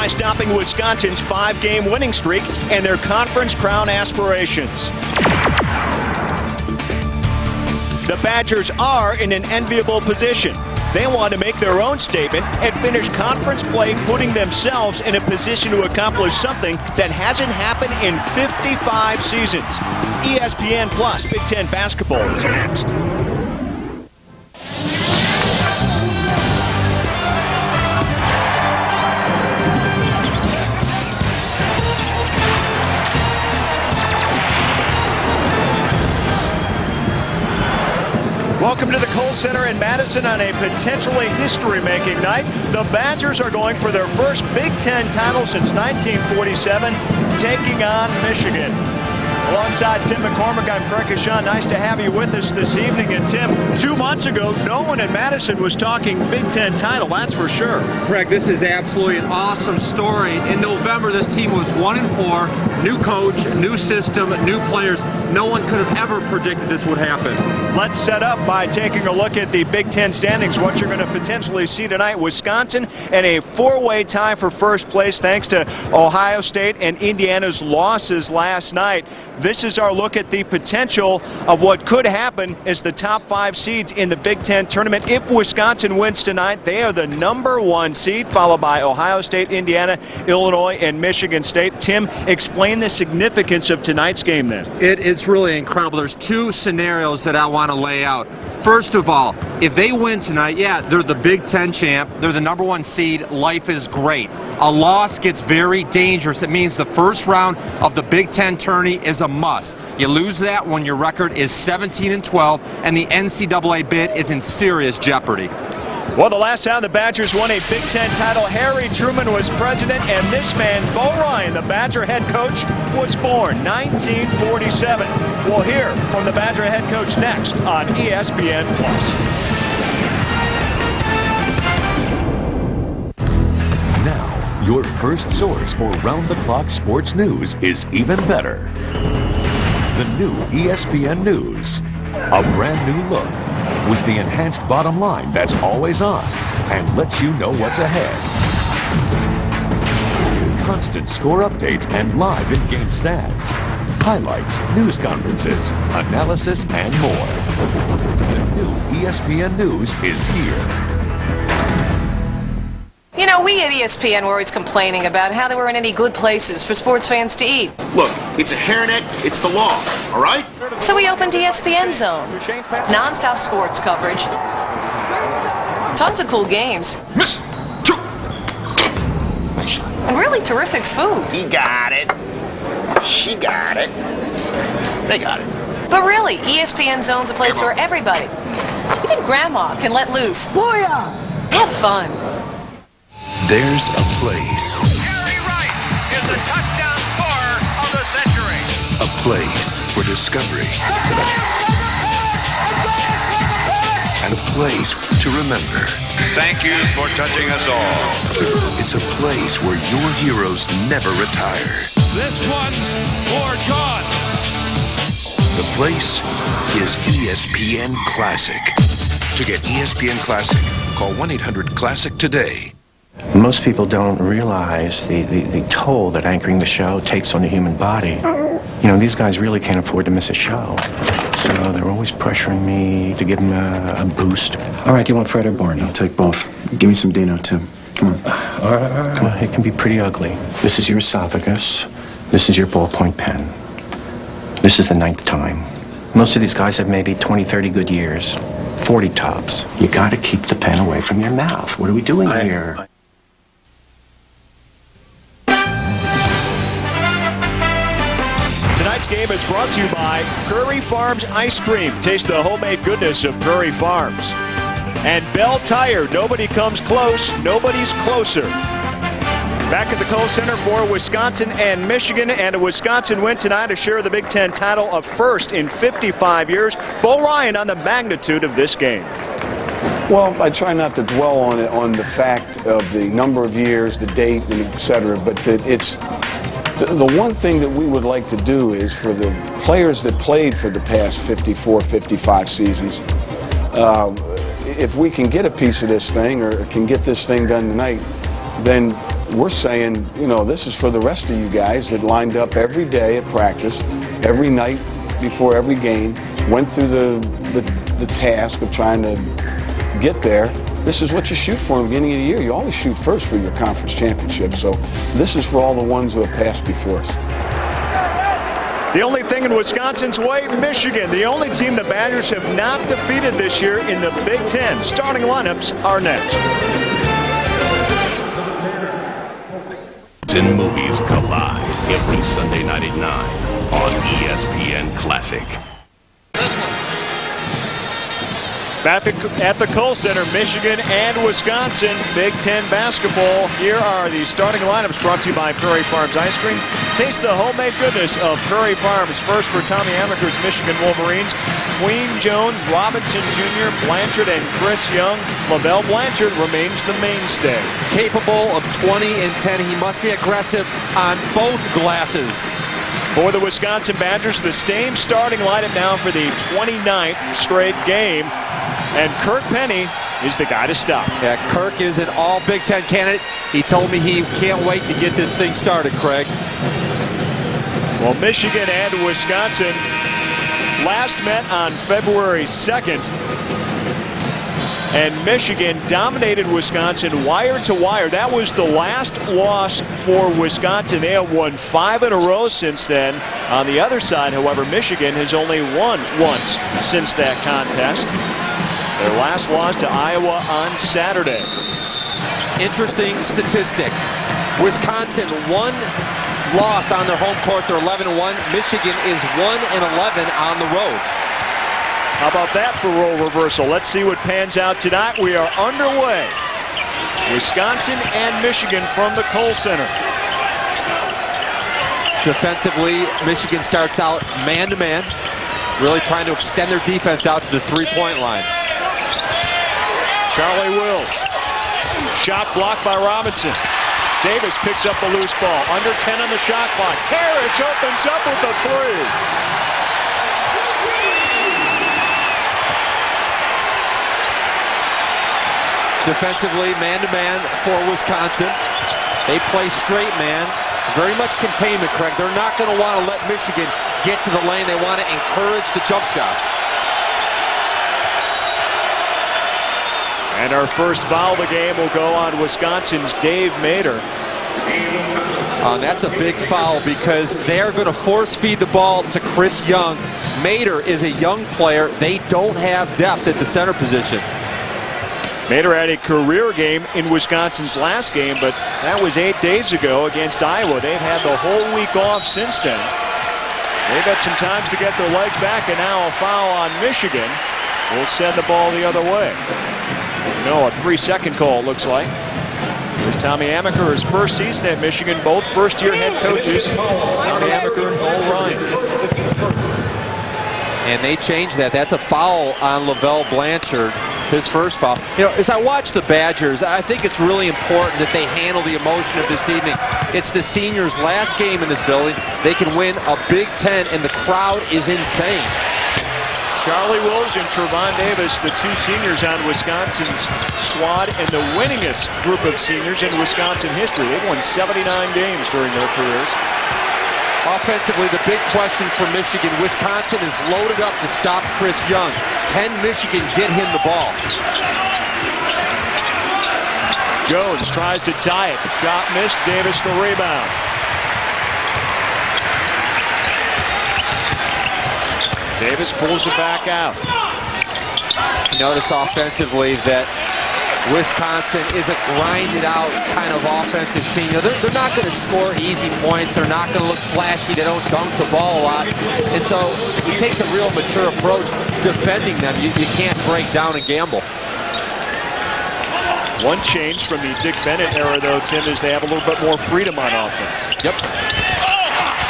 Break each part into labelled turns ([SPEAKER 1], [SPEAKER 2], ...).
[SPEAKER 1] by stopping Wisconsin's 5-game winning streak and their conference crown aspirations. The Badgers are in an enviable position. They want to make their own statement and finish conference play, putting themselves in a position to accomplish something that hasn't happened in 55 seasons. ESPN Plus Big Ten Basketball is next. Welcome to the Kohl Center in Madison on a potentially history-making night. The Badgers are going for their first Big Ten title since 1947, taking on Michigan. Alongside Tim McCormick, I'm Craig Kashan. Nice to have you with us this evening. And Tim, 2 months ago, no one in Madison was talking Big Ten title, that's for sure.
[SPEAKER 2] Craig, this is absolutely an awesome story. In November, this team was 1-4, new coach, new system, new players. No one could have ever predicted this would happen.
[SPEAKER 1] Let's set up by taking a look at the Big Ten standings. What you're going to potentially see tonight: Wisconsin and a 4-way tie for first place thanks to Ohio State and Indiana's losses last night. This is our look at the potential of what could happen as the top 5 seeds in the Big Ten tournament. If Wisconsin wins tonight, they are the #1 seed, followed by Ohio State, Indiana, Illinois, and Michigan State. Tim, explain the significance of tonight's game then.
[SPEAKER 2] It's really incredible. There's 2 scenarios that I want to lay out. First of all, if they win tonight, yeah, they're the Big Ten champ. They're the #1 seed. Life is great. A loss gets very dangerous. It means the first round of the Big Ten tourney is a must. You lose that when your record is 17-12 and the NCAA bid is in serious jeopardy.
[SPEAKER 1] Well, the last time the Badgers won a Big Ten title, Harry Truman was president, and this man, Bo Ryan, the Badger head coach, was born 1947. We'll hear from the Badger head coach next on ESPN+.
[SPEAKER 3] Now, your first source for round-the-clock sports news is even better. The new ESPN News. A brand new look with the enhanced bottom line that's always on and lets you know what's ahead. Constant score updates and live in-game stats. Highlights, news conferences, analysis, and more. The new ESPN News is here.
[SPEAKER 4] You know, we at ESPN were always complaining about how there weren't any good places for sports fans to eat.
[SPEAKER 5] Look, it's a hairnet, it's the law, all right?
[SPEAKER 4] So we opened ESPN Zone. Non-stop sports coverage. Tons of cool games.
[SPEAKER 5] Nice shot.
[SPEAKER 4] And really terrific food.
[SPEAKER 5] He got it. She got it. They got it.
[SPEAKER 4] But really, ESPN Zone's a place where everybody, even grandma, can let loose. Booyah! Have fun.
[SPEAKER 6] There's a place.
[SPEAKER 7] Harry Rice is the touchdown scorer of the century.
[SPEAKER 6] A place for discovery. And a place to remember.
[SPEAKER 7] Thank you for touching us all.
[SPEAKER 6] It's a place where your heroes never retire.
[SPEAKER 7] This one's for John.
[SPEAKER 6] The place is ESPN Classic. To get ESPN Classic, call 1-800-CLASSIC today.
[SPEAKER 8] Most people don't realize the toll that anchoring the show takes on the human body. You know, these guys really can't afford to miss a show. So they're always pressuring me to give them a boost. All right, do you want Fred or Barney?
[SPEAKER 9] I'll take both. Give me some Dino, Tim. Come on.
[SPEAKER 8] All right. Come on, it can be pretty ugly. This is your esophagus. This is your ballpoint pen. This is the 9th time. Most of these guys have maybe 20, 30 good years. 40 tops. You gotta keep the pen away from your mouth. What are we doing here?
[SPEAKER 1] Tonight's game is brought to you by Prairie Farms Ice Cream. Taste the homemade goodness of Prairie Farms. And Bell Tire. Nobody comes close. Nobody's closer. Back at the Kohl Center for Wisconsin and Michigan, and a Wisconsin win tonight to share the Big Ten title of first in 55 years. Bo Ryan on the magnitude of this game.
[SPEAKER 10] Well, I try not to dwell on it, on the fact of the number of years, the date, and et cetera, but that it's the one thing that we would like to do is for the players that played for the past 54, 55 seasons, if we can get a piece of this thing or can get this thing done tonight, then we're saying, you know, this is for the rest of you guys that lined up every day at practice, every night before every game, went through the task of trying to get there. This is what you shoot for in the beginning of the year. You always shoot first for your conference championship. So this is for all the ones who have passed before us.
[SPEAKER 1] The only thing in Wisconsin's way, Michigan, the only team the Badgers have not defeated this year in the Big Ten. Starting lineups are next.
[SPEAKER 3] And movies collide every Sunday night at 9 on ESPN Classic.
[SPEAKER 7] This one.
[SPEAKER 1] At the Kohl Center, Michigan and Wisconsin, Big Ten basketball. Here are the starting lineups brought to you by Prairie Farms Ice Cream. Taste the homemade goodness of Prairie Farms. First for Tommy Amaker's Michigan Wolverines, Queen Jones, Robinson Jr., Blanchard, and Chris Young. Lavelle Blanchard remains the mainstay.
[SPEAKER 2] Capable of 20 and 10. He must be aggressive on both glasses.
[SPEAKER 1] For the Wisconsin Badgers, the same starting lineup now for the 29th straight game. And Kirk Penny is the guy to stop.
[SPEAKER 2] Yeah, Kirk is an all Big Ten candidate. He told me he can't wait to get this thing started, Craig.
[SPEAKER 1] Well, Michigan and Wisconsin last met on February 2nd. And Michigan dominated Wisconsin wire to wire. That was the last loss for Wisconsin. They have won 5 in a row since then. On the other side, however, Michigan has only won once since that contest. Their last loss to Iowa on Saturday.
[SPEAKER 2] Interesting statistic. Wisconsin 1 loss on their home court. They're 11-1. Michigan is 1-11 on the road.
[SPEAKER 1] How about that for role reversal? Let's see what pans out tonight. We are underway. Wisconsin and Michigan from the Kohl Center.
[SPEAKER 2] Defensively, Michigan starts out man-to-man, really trying to extend their defense out to the three-point line.
[SPEAKER 1] Charlie Wills. Shot blocked by Robinson. Davis picks up the loose ball. Under 10 on the shot clock. Harris opens up with the three.
[SPEAKER 2] Defensively, man-to-man for Wisconsin. They play straight man. Very much containment, Craig. They're not going to want to let Michigan get to the lane. They want to encourage the jump shots.
[SPEAKER 1] And our first foul of the game will go on Wisconsin's Dave Mader.
[SPEAKER 2] That's a big foul because they're going to force feed the ball to Chris Young. Mader is a young player. They don't have depth at the center position.
[SPEAKER 1] Mader had a career game in Wisconsin's last game, but that was 8 days ago against Iowa. They've had the whole week off since then. They've had some times to get their legs back, and now a foul on Michigan will send the ball the other way. No, a 3-second call, it looks like. Here's Tommy Amaker, his first season at Michigan, both first-year head coaches, Tommy Amaker and Bo Ryan.
[SPEAKER 2] And they changed that. That's a foul on Lavelle Blanchard, his first foul. You know, as I watch the Badgers, I think it's really important that they handle the emotion of this evening. It's the seniors' last game in this building. They can win a Big Ten, and the crowd is insane.
[SPEAKER 1] Charlie Wills and Trevon Davis, the two seniors on Wisconsin's squad, and the winningest group of seniors in Wisconsin history. They've won 79 games during their careers.
[SPEAKER 2] Offensively, the big question for Michigan, Wisconsin is loaded up to stop Chris Young. Can Michigan get him the ball?
[SPEAKER 1] Jones tries to tie it. Shot missed. Davis the rebound. Davis pulls it back out.
[SPEAKER 2] Notice offensively that Wisconsin is a grinded-out kind of offensive team. You know, they're not going to score easy points. They're not going to look flashy. They don't dunk the ball a lot. And so it takes a real mature approach defending them. You can't break down and gamble.
[SPEAKER 1] One change from the Dick Bennett era, though, Tim, is they have a little bit more freedom on offense.
[SPEAKER 2] Yep.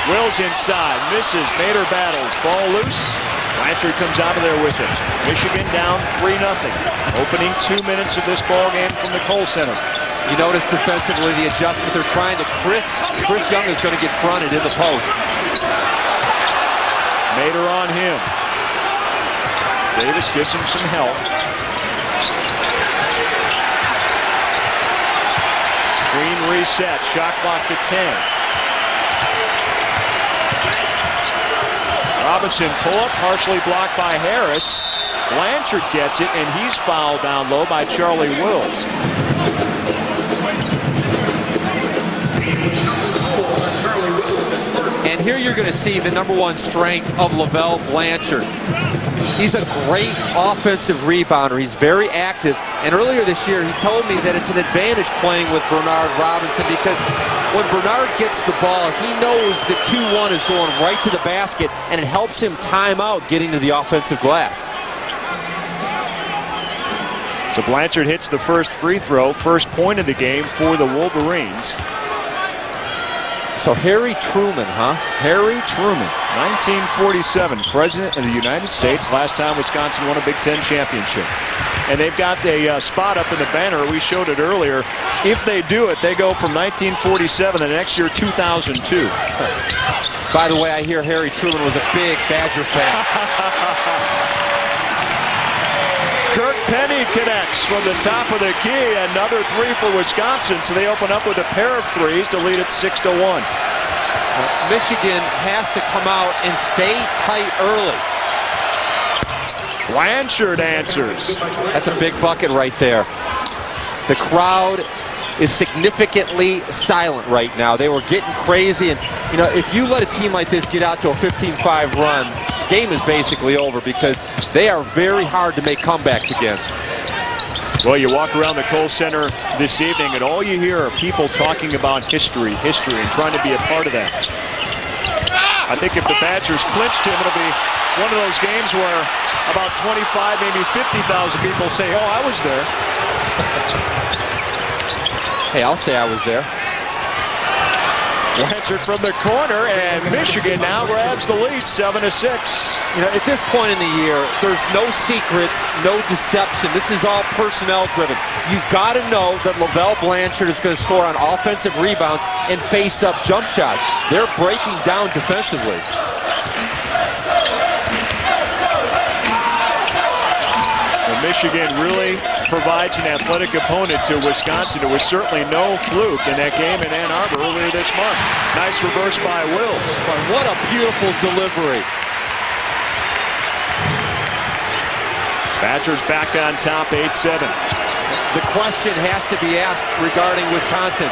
[SPEAKER 1] Wills inside, misses, Mader battles, ball loose. Blanchard comes out of there with it. Michigan down 3-0. Opening 2 minutes of this ball game from the Kohl Center.
[SPEAKER 2] You notice defensively the adjustment they're trying to. Chris Young is going to get fronted in the post.
[SPEAKER 1] Mader on him. Davis gives him some help. Green reset, shot clock to 10. Robinson pull-up, partially blocked by Harris. Blanchard gets it, and he's fouled down low by Charlie Wills.
[SPEAKER 2] And here you're going to see the #1 strength of LaVelle Blanchard. He's a great offensive rebounder. He's very active. And earlier this year, he told me that it's an advantage playing with Bernard Robinson because when Bernard gets the ball, he knows that 2-1 is going right to the basket, and it helps him time out getting to the offensive glass.
[SPEAKER 1] So Blanchard hits the first free throw, first point of the game for the Wolverines.
[SPEAKER 2] So Harry Truman, huh?
[SPEAKER 1] Harry Truman, 1947, President of the United States. Last time Wisconsin won a Big Ten championship. And they've got a spot up in the banner. We showed it earlier. If they do it, they go from 1947 the next year, 2002.
[SPEAKER 2] By the way, I hear Harry Truman was a big Badger fan.
[SPEAKER 1] Kirk Penny connects from the top of the key. Another three for Wisconsin, so they open up with a pair of threes to lead it 6-1.
[SPEAKER 2] Michigan has to come out and stay tight early.
[SPEAKER 1] Blanchard answers.
[SPEAKER 2] That's a big bucket right there. The crowd is significantly silent right now. They were getting crazy, and you know, if you let a team like this get out to a 15-5 run, the game is basically over because they are very hard to make comebacks against.
[SPEAKER 1] Well, you walk around the Kohl Center this evening, and all you hear are people talking about history, and trying to be a part of that. I think if the Badgers clinched him, it'll be one of those games where about 25, maybe 50,000 people say, oh, I was there.
[SPEAKER 2] Hey, I'll say I was there.
[SPEAKER 1] Blanchard from the corner, and Michigan now grabs the lead, 7-6.
[SPEAKER 2] You know, at this point in the year, there's no secrets, no deception. This is all personnel driven. You've got to know that LaVelle Blanchard is going to score on offensive rebounds and face up jump shots. They're breaking down defensively.
[SPEAKER 1] Well, Michigan really provides an athletic opponent to Wisconsin. It was certainly no fluke in that game in Ann Arbor earlier this month. Nice reverse by Wills.
[SPEAKER 2] But what a beautiful delivery.
[SPEAKER 1] Badgers back on top, 8-7.
[SPEAKER 2] The question has to be asked regarding Wisconsin.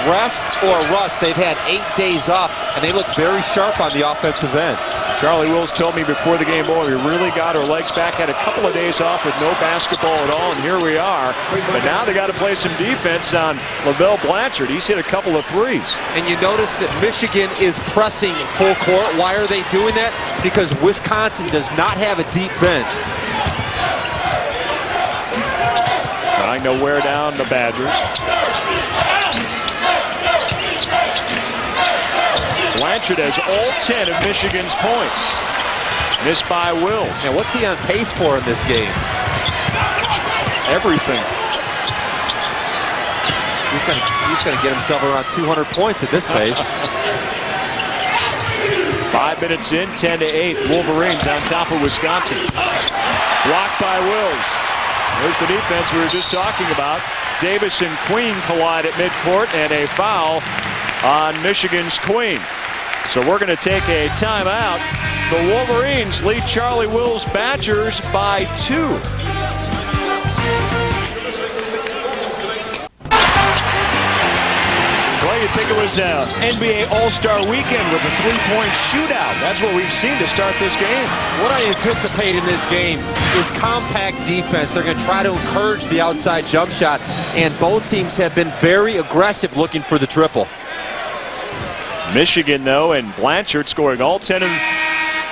[SPEAKER 2] Rest or rust? They've had 8 days off, and they look very sharp on the offensive end.
[SPEAKER 1] Charlie Wills told me before the game, boy, we really got our legs back. Had a couple of days off with no basketball at all, and here we are. But now they got to play some defense on LaVelle Blanchard. He's hit a couple of threes.
[SPEAKER 2] And you notice that Michigan is pressing full court. Why are they doing that? Because Wisconsin does not have a deep bench.
[SPEAKER 1] Trying to wear down the Badgers. Blanchard has all 10 of Michigan's points. Missed by Wills.
[SPEAKER 2] And what's he on pace for in this game?
[SPEAKER 1] Everything.
[SPEAKER 2] He's going to get himself around 200 points at this pace.
[SPEAKER 1] 5 minutes in, 10-8. Wolverines on top of Wisconsin. Blocked by Wills. There's the defense we were just talking about. Davis and Queen collide at midcourt, and a foul on Michigan's Queen. So we're going to take a timeout. The Wolverines lead Charlie Wills' Badgers by 2. Well, you'd think it was an NBA All-Star weekend with a three-point shootout. That's what we've seen to start this game.
[SPEAKER 2] What I anticipate in this game is compact defense. They're going to try to encourage the outside jump shot, and both teams have been very aggressive looking for the triple.
[SPEAKER 1] Michigan, though, and Blanchard scoring all 10 of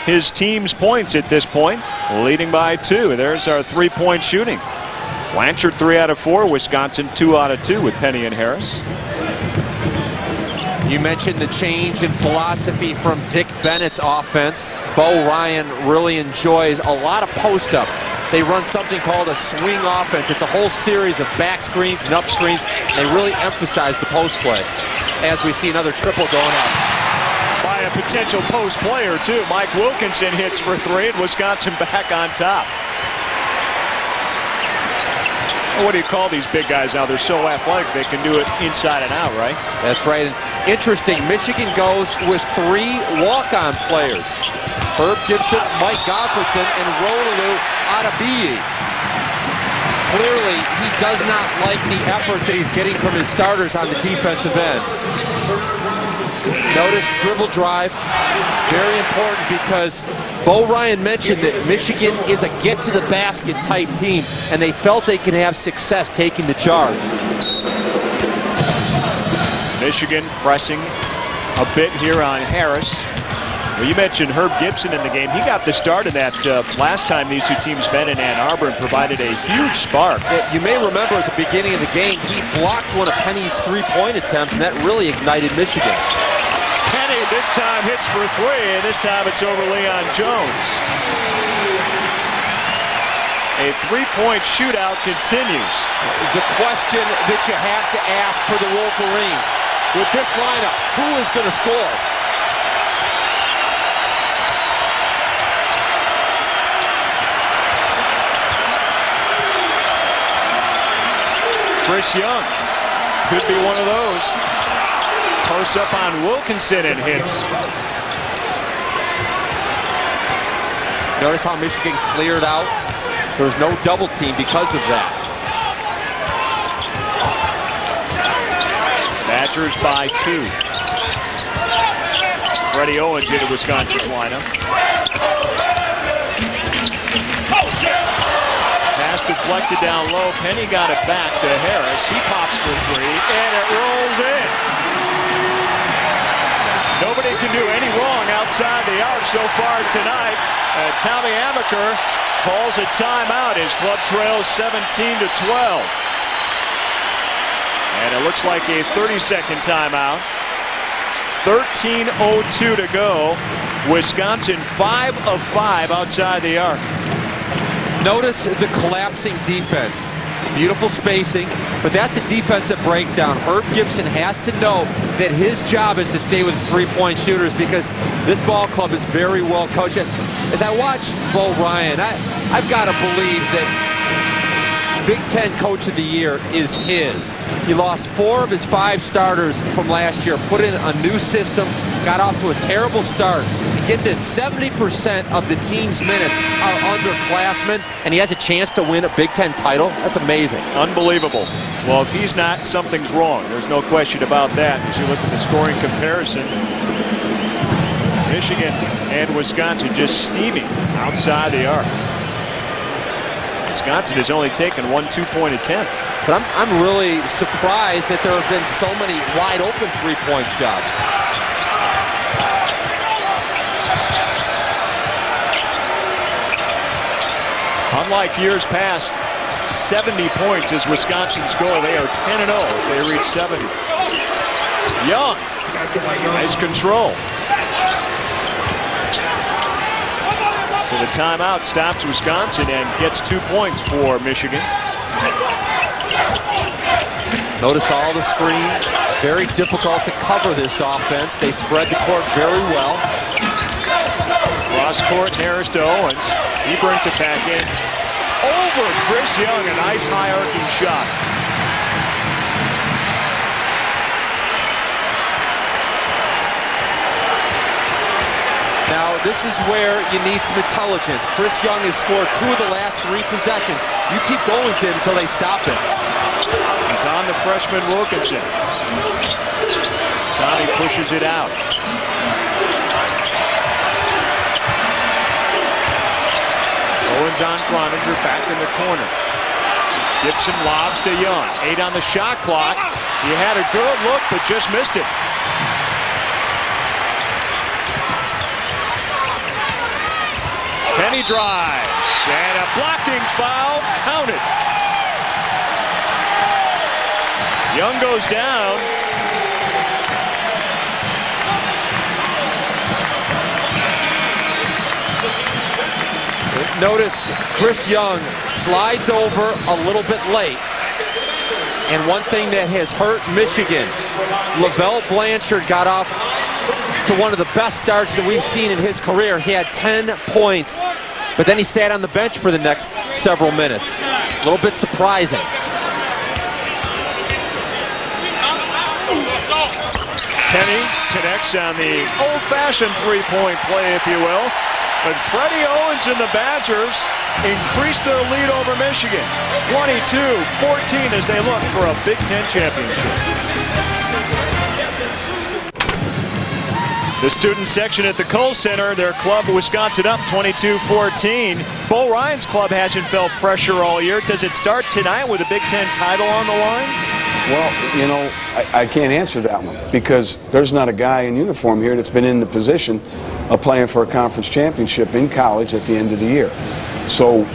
[SPEAKER 1] his team's points at this point, leading by 2. There's our three-point shooting. Blanchard 3 out of 4, Wisconsin 2 out of 2 with Penny and Harris.
[SPEAKER 2] You mentioned the change in philosophy from Dick Bennett's offense. Bo Ryan really enjoys a lot of post-up. They run something called a swing offense. It's a whole series of back screens and up screens. They really emphasize the post play. As we see another triple going up.
[SPEAKER 1] By a potential post player, too. Mike Wilkinson hits for 3, and Wisconsin back on top. What do you call these big guys now? They're so athletic they can do it inside and out, right?
[SPEAKER 2] That's right. And interesting, Michigan goes with 3 walk-on players. Herb Gibson, Mike Gottfredson, and Rolu Adabiyi. Clearly, he does not like the effort that he's getting from his starters on the defensive end. Notice dribble drive, very important because Bo Ryan mentioned that Michigan is a get-to-the-basket type team, and they felt they could have success taking the charge.
[SPEAKER 1] Michigan pressing a bit here on Harris. Well, you mentioned Herb Gibson in the game. He got the start of that last time these two teams met in Ann Arbor and provided a huge spark.
[SPEAKER 2] You may remember at the beginning of the game, he blocked one of Penny's 3-point attempts, and that really ignited Michigan.
[SPEAKER 1] Penny this time hits for 3, and this time it's over Leon Jones. A 3-point shootout continues.
[SPEAKER 2] The question that you have to ask for the Wolverines, with this lineup, who is going to score?
[SPEAKER 1] Chris Young could be one of those. Posts up on Wilkinson and hits.
[SPEAKER 2] Notice how Michigan cleared out. There was no double team because of that.
[SPEAKER 1] Badgers by 2. Freddie Owens into Wisconsin's lineup. Pass deflected down low. Penny got it back to Harris. He pops for 3, and it rolls in. Nobody can do any wrong outside the arc so far tonight. Tommy Amaker calls a timeout. His club trails 17-12. And it looks like a 30-second timeout. 13:02 to go. Wisconsin 5 of 5 outside the arc.
[SPEAKER 2] Notice the collapsing defense. Beautiful spacing, but that's a defensive breakdown. Herb Gibson has to know that his job is to stay with 3-point shooters because this ball club is very well coached. As I watch Bo Ryan, I've got to believe that Big Ten Coach of the Year is his. He lost 4 of his 5 starters from last year, put in a new system, got off to a terrible start. And get this, 70% of the team's minutes are underclassmen, and he has a chance to win a Big Ten title? That's amazing.
[SPEAKER 1] Unbelievable. Well, if he's not, something's wrong. There's no question about that. As you look at the scoring comparison, Michigan and Wisconsin just steaming outside the arc. Wisconsin has only taken 1 2-point attempt.
[SPEAKER 2] But I'm really surprised that there have been so many wide open 3-point shots.
[SPEAKER 1] Unlike years past, 70 points is Wisconsin's goal. They are 10-0 if they reach 70. Young, nice control. So the timeout stops Wisconsin and gets 2 points for Michigan.
[SPEAKER 2] Notice all the screens. Very difficult to cover this offense. They spread the court very well.
[SPEAKER 1] Cross court, Harris to Owens. He brings it back in. Over Chris Young, a nice high arcing shot.
[SPEAKER 2] Now, this is where you need some intelligence. Chris Young has scored 2 of the last 3 possessions. You keep going to him until they stop him.
[SPEAKER 1] He's on the freshman Wilkinson. Tommy pushes it out. Owens on Groninger, back in the corner. Gibson lobs to Young. 8 on the shot clock. He had a good look, but just missed it. Penny drives, and a blocking foul counted. Young goes down.
[SPEAKER 2] Notice Chris Young slides over a little bit late. And one thing that has hurt Michigan, Lavelle Blanchard got off to one of the best starts that we've seen in his career. He had 10 points, but then he sat on the bench for the next several minutes. A little bit surprising.
[SPEAKER 1] Penny connects on the old-fashioned three-point play, if you will. But Freddie Owens and the Badgers increase their lead over Michigan. 22-14 as they look for a Big Ten championship. The student section at the Kohl Center, their club, Wisconsin, up 22-14. Bo Ryan's club hasn't felt pressure all year. Does it start tonight with a Big Ten title on the line?
[SPEAKER 10] Well, you know, I can't answer that one because there's not a guy in uniform here that's been in the position of playing for a conference championship in college at the end of the year. So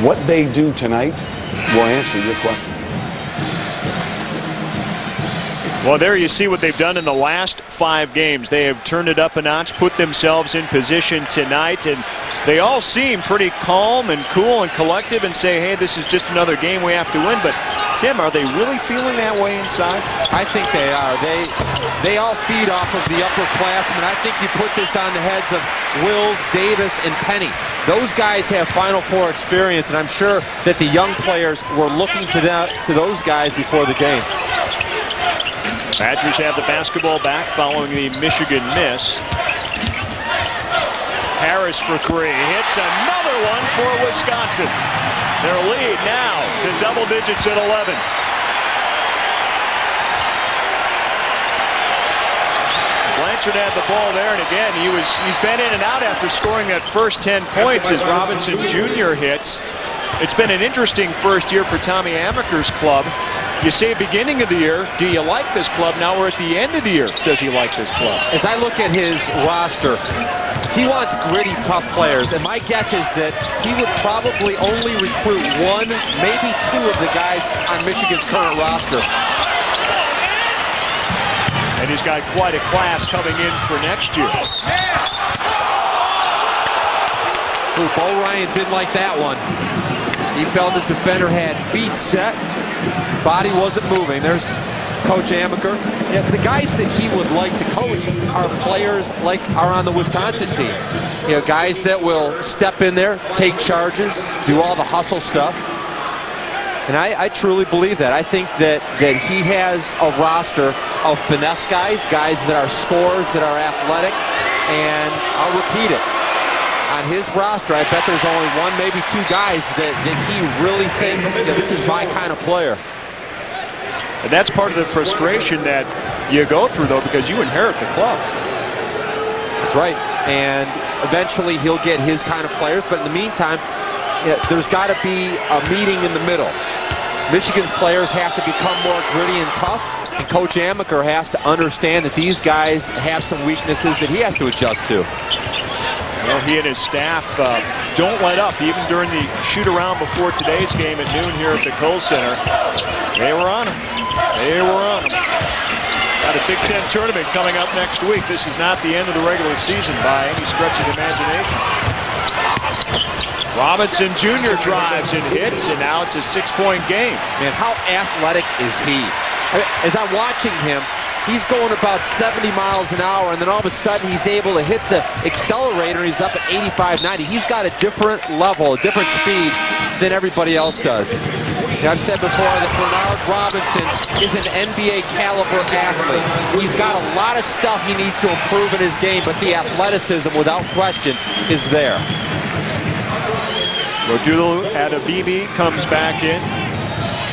[SPEAKER 10] what they do tonight will answer your question.
[SPEAKER 1] Well, there you see what they've done in the last 5 games. They have turned it up a notch, put themselves in position tonight, and they all seem pretty calm and cool and collective and say, hey, this is just another game we have to win. But, Tim, are they really feeling that way inside?
[SPEAKER 2] I think they are. They all feed off of the upperclassmen. I think you put this on the heads of Wills, Davis, and Penny. Those guys have Final Four experience, and I'm sure that the young players were looking to those guys before the game.
[SPEAKER 1] Badgers have the basketball back following the Michigan miss. Harris for 3. Hits another one for Wisconsin. Their lead now to double digits at 11. Blanchard had the ball there, and again, he's been in and out after scoring that first 10 points as Robinson Jr. hits. It's been an interesting first year for Tommy Amaker's club. You say beginning of the year, do you like this club? Now we're at the end of the year. Does he like this club?
[SPEAKER 2] As I look at his roster, he wants gritty, tough players. And my guess is that he would probably only recruit 1, maybe 2 of the guys on Michigan's current roster.
[SPEAKER 1] And he's got quite a class coming in for next year.
[SPEAKER 2] Ooh, Bo Ryan didn't like that one. He felt his defender had feet set. Body wasn't moving. There's Coach Amaker. Yeah, the guys that he would like to coach are players like are on the Wisconsin team. You know, guys that will step in there, take charges, do all the hustle stuff. And I truly believe that. I think that he has a roster of finesse guys, guys that are scorers, that are athletic, and I'll repeat it. On his roster, I bet there's only 1, maybe 2 guys that he really thinks that this is my kind of player.
[SPEAKER 1] And that's part of the frustration that you go through, though, because you inherit the club.
[SPEAKER 2] That's right. And eventually he'll get his kind of players. But in the meantime, there's got to be a meeting in the middle. Michigan's players have to become more gritty and tough. And Coach Amaker has to understand that these guys have some weaknesses that he has to adjust to.
[SPEAKER 1] Well, he and his staff don't let up, even during the shoot-around before today's game at noon here at the Kohl Center. They were on him. They were on him. Got a Big Ten tournament coming up next week. This is not the end of the regular season by any stretch of the imagination. Robinson Jr. drives and hits, and now it's a 6-point game.
[SPEAKER 2] Man, how athletic is he? As I'm watching him, he's going about 70 miles an hour, and then all of a sudden he's able to hit the accelerator, and he's up at 85, 90. He's got a different level, a different speed than everybody else does. And I've said before that Bernard Robinson is an NBA caliber athlete. He's got a lot of stuff he needs to improve in his game, but the athleticism, without question, is there.
[SPEAKER 1] Rodulu Adebibi comes back in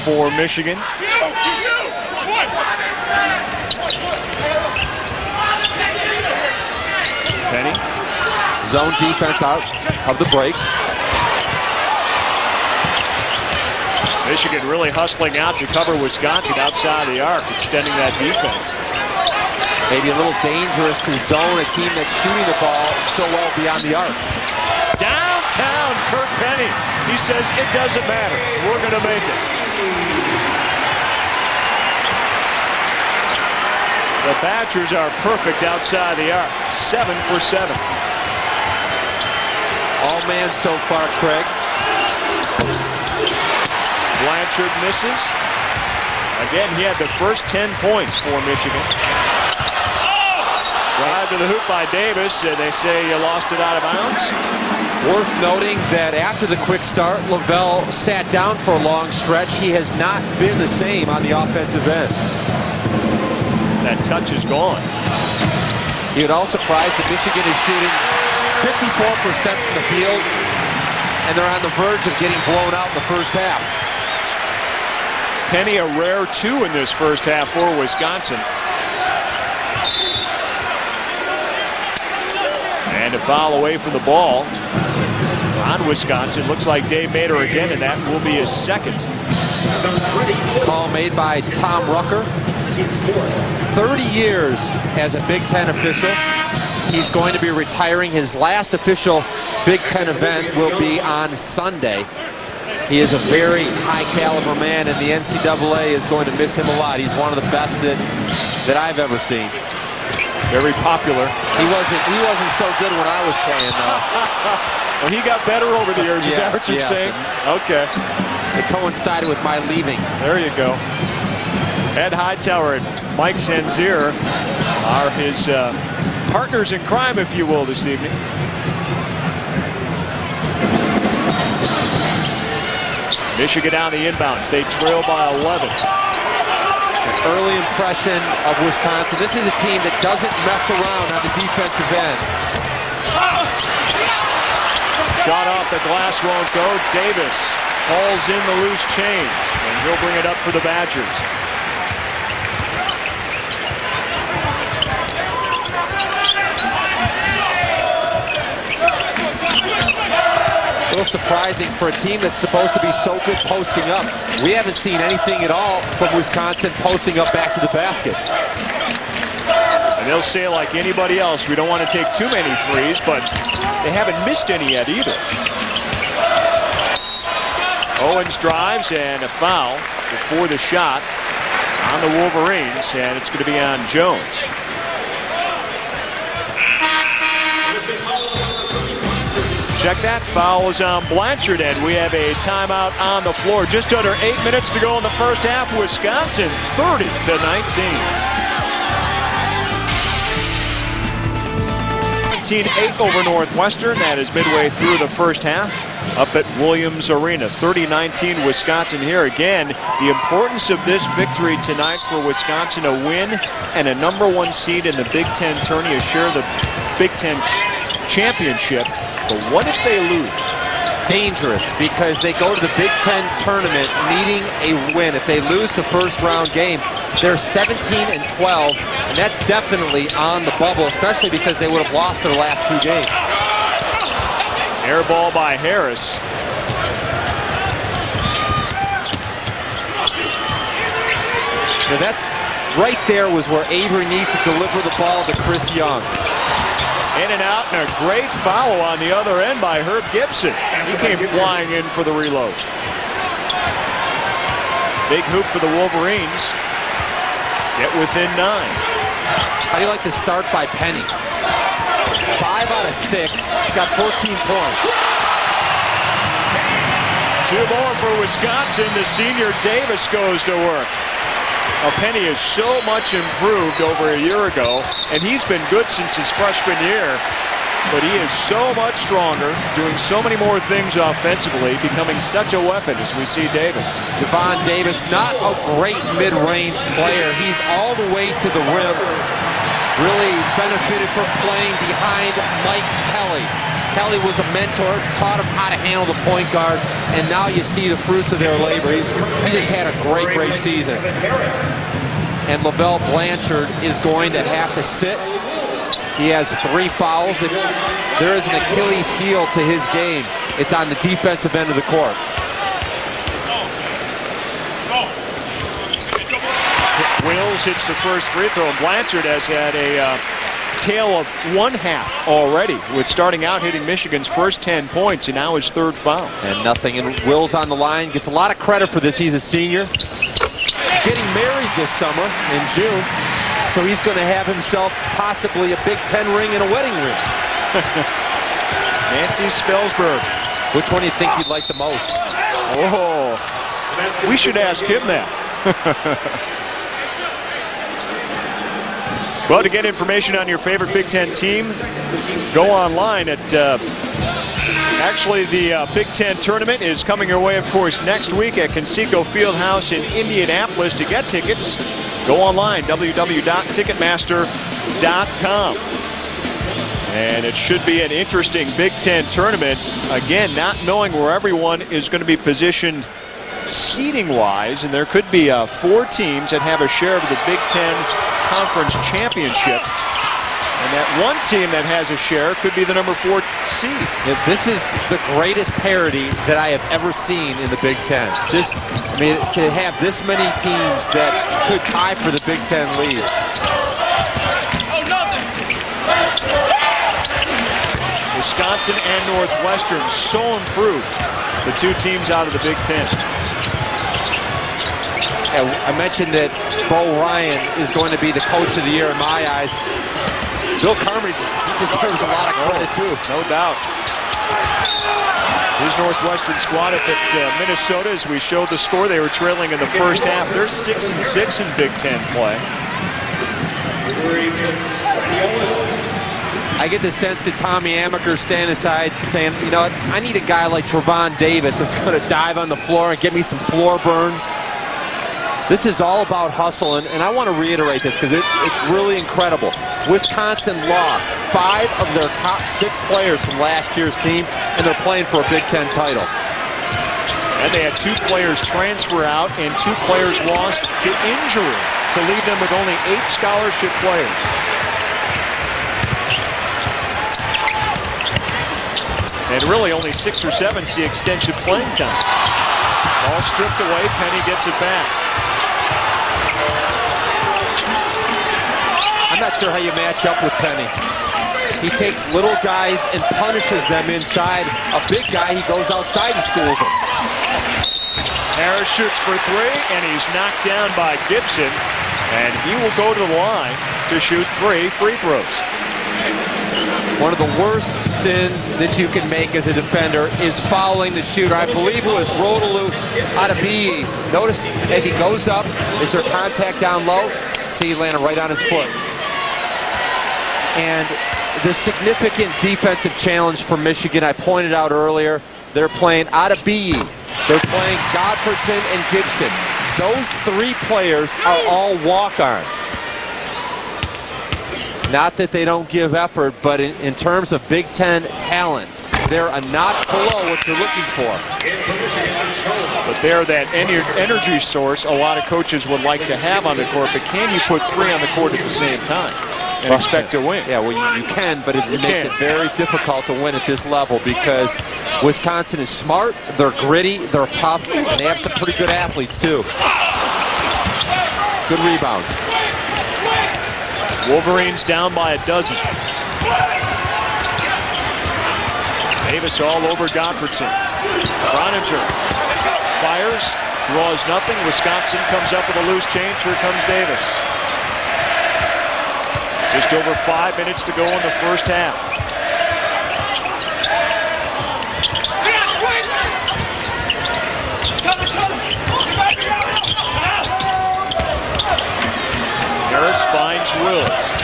[SPEAKER 1] for Michigan. Penny.
[SPEAKER 2] Zone defense out of the break.
[SPEAKER 1] Michigan really hustling out to cover Wisconsin outside the arc, extending that defense.
[SPEAKER 2] Maybe a little dangerous to zone a team that's shooting the ball so well beyond the arc.
[SPEAKER 1] Downtown, Kirk Penny. He says it doesn't matter. We're going to make it. The Badgers are perfect outside the arc. 7 for 7.
[SPEAKER 2] All man so far, Craig.
[SPEAKER 1] Blanchard misses. Again, he had the first 10 points for Michigan. Drive to the hoop by Davis, and they say you lost it out of bounds.
[SPEAKER 2] Worth noting that after the quick start, Lavelle sat down for a long stretch. He has not been the same on the offensive end.
[SPEAKER 1] That touch is gone.
[SPEAKER 2] You'd all surprised that Michigan is shooting 54% from the field, and they're on the verge of getting blown out in the first half.
[SPEAKER 1] Penny a rare 2 in this first half for Wisconsin. And a foul away from the ball on Wisconsin. Looks like Dave Mader again, and that will be his second.
[SPEAKER 2] Call made by Tom Rucker. 30 years as a Big Ten official. He's going to be retiring. His last official Big Ten event will be on Sunday. He is a very high caliber man, and the NCAA is going to miss him a lot. He's one of the best that I've ever seen.
[SPEAKER 1] Very popular.
[SPEAKER 2] He wasn't so good when I was playing, though.
[SPEAKER 1] Well, he got better over the years. Is that what you're saying? Okay.
[SPEAKER 2] It coincided with my leaving.
[SPEAKER 1] There you go. Ed Hightower and Mike Sanzier are his partners in crime, if you will, this evening. Michigan down the inbounds. They trail by 11.
[SPEAKER 2] An early impression of Wisconsin. This is a team that doesn't mess around on the defensive end.
[SPEAKER 1] Shot off the glass won't go. Davis hauls in the loose change, and he'll bring it up for the Badgers.
[SPEAKER 2] A little surprising for a team that's supposed to be so good posting up. We haven't seen anything at all from Wisconsin posting up back to the basket.
[SPEAKER 1] And they'll say like anybody else, we don't want to take too many threes, but they haven't missed any yet either. Owens drives, and a foul before the shot on the Wolverines, and it's going to be on Jones. Check that. Foul is on Blanchard, and we have a timeout on the floor. Just under 8 minutes to go in the first half. Wisconsin 30-19. 19-8 over Northwestern. That is midway through the first half up at Williams Arena. 30-19 Wisconsin here. Again, the importance of this victory tonight for Wisconsin, a win and a #1 seed in the Big Ten tourney, a share of the Big Ten championship. But what if they lose?
[SPEAKER 2] Dangerous, because they go to the Big Ten tournament needing a win. If they lose the first round game, they're 17-12, and that's definitely on the bubble, especially because they would have lost their last 2 games.
[SPEAKER 1] Air ball by Harris.
[SPEAKER 2] Now that's right there was where Avery needs to deliver the ball to Chris Young.
[SPEAKER 1] In and out, and a great follow on the other end by Herb Gibson. He came flying in for the reload. Big hoop for the Wolverines. Get within 9.
[SPEAKER 2] How do you like the start by Penny? 5 out of 6. He's got 14 points.
[SPEAKER 1] 2 more for Wisconsin. The senior Davis goes to work. Penny is so much improved over a year ago, and he's been good since his freshman year. But he is so much stronger, doing so many more things offensively, becoming such a weapon as we see Davis.
[SPEAKER 2] Javon Davis, not a great mid-range player. He's all the way to the rim. Really benefited from playing behind Mike Kelly. Kelly was a mentor, taught him how to handle the point guard, and now you see the fruits of their labor. He just had a great season. And Lavelle Blanchard is going to have to sit. He has 3 fouls. If there is an Achilles heel to his game, it's on the defensive end of the court.
[SPEAKER 1] Wills hits the first free throw, and Blanchard has had a tale of 1 half already, with starting out hitting Michigan's first 10 points, and now his 3rd foul.
[SPEAKER 2] And nothing. And Wills on the line gets a lot of credit for this. He's a senior. He's getting married this summer in June, so he's going to have himself possibly a Big Ten ring and a wedding ring.
[SPEAKER 1] Nancy Spelsberg.
[SPEAKER 2] Which one do you think you'd like the most?
[SPEAKER 1] Oh, we should ask him that. Well, to get information on your favorite Big Ten team, go online at, actually the Big Ten tournament is coming your way, of course, next week at Conseco Fieldhouse in Indianapolis. To get tickets, Go online, www.ticketmaster.com. And it should be an interesting Big Ten tournament. Again, not knowing where everyone is going to be positioned seeding-wise, and there could be 4 teams that have a share of the Big Ten Conference Championship. And that one team that has a share could be the number 4 seed.
[SPEAKER 2] This is the greatest parity that I have ever seen in the Big Ten. Just, I mean, to have this many teams that could tie for the Big Ten lead.
[SPEAKER 1] Wisconsin and Northwestern so improved, the 2 teams out of the Big Ten.
[SPEAKER 2] I mentioned that Bo Ryan is going to be the coach of the year in my eyes. Bill Carmody deserves a lot of credit too.
[SPEAKER 1] No doubt. Here's Northwestern squad up at Minnesota. As we showed the score, they were trailing in the first half. They're 6-6 in Big Ten play.
[SPEAKER 2] I get the sense that Tommy Amaker standing aside saying, you know what, I need a guy like Trevon Davis that's going to dive on the floor and get me some floor burns. This is all about hustle, and I want to reiterate this because it's really incredible. Wisconsin lost 5 of their top 6 players from last year's team, and they're playing for a Big Ten title.
[SPEAKER 1] And they had 2 players transfer out and 2 players lost to injury to leave them with only 8 scholarship players. And really only 6 or 7 see extension playing time. Ball stripped away, Penny gets it back.
[SPEAKER 2] I'm not sure how you match up with Penny. He takes little guys and punishes them inside. A big guy, he goes outside and schools them.
[SPEAKER 1] Harris shoots for 3, and he's knocked down by Gibson. And he will go to the line to shoot 3 free throws.
[SPEAKER 2] One of the worst sins that you can make as a defender is fouling the shooter. I believe it was Rodolu Adebayo. Notice as he goes up, is there contact down low? See, he landed right on his foot. And the significant defensive challenge for Michigan, I pointed out earlier, they're playing Adebayo, they're playing Gottfriedson and Gibson. Those 3 players are all walk-ons. Not that they don't give effort, but in terms of Big Ten talent, they're a notch below what you're looking for.
[SPEAKER 1] But they're that energy source a lot of coaches would like to have on the court, but can you put 3 on the court at the same time and expect to win?
[SPEAKER 2] Yeah, well, you can, but it makes it very difficult to win at this level because Wisconsin is smart, they're gritty, they're tough, and they have some pretty good athletes, too. Good rebound.
[SPEAKER 1] Wolverines down by 12. Davis all over Gottfriedson. Croninger fires, draws nothing. Wisconsin comes up with a loose change. Here comes Davis. Just over 5 minutes to go in the first half. Harris finds Wills.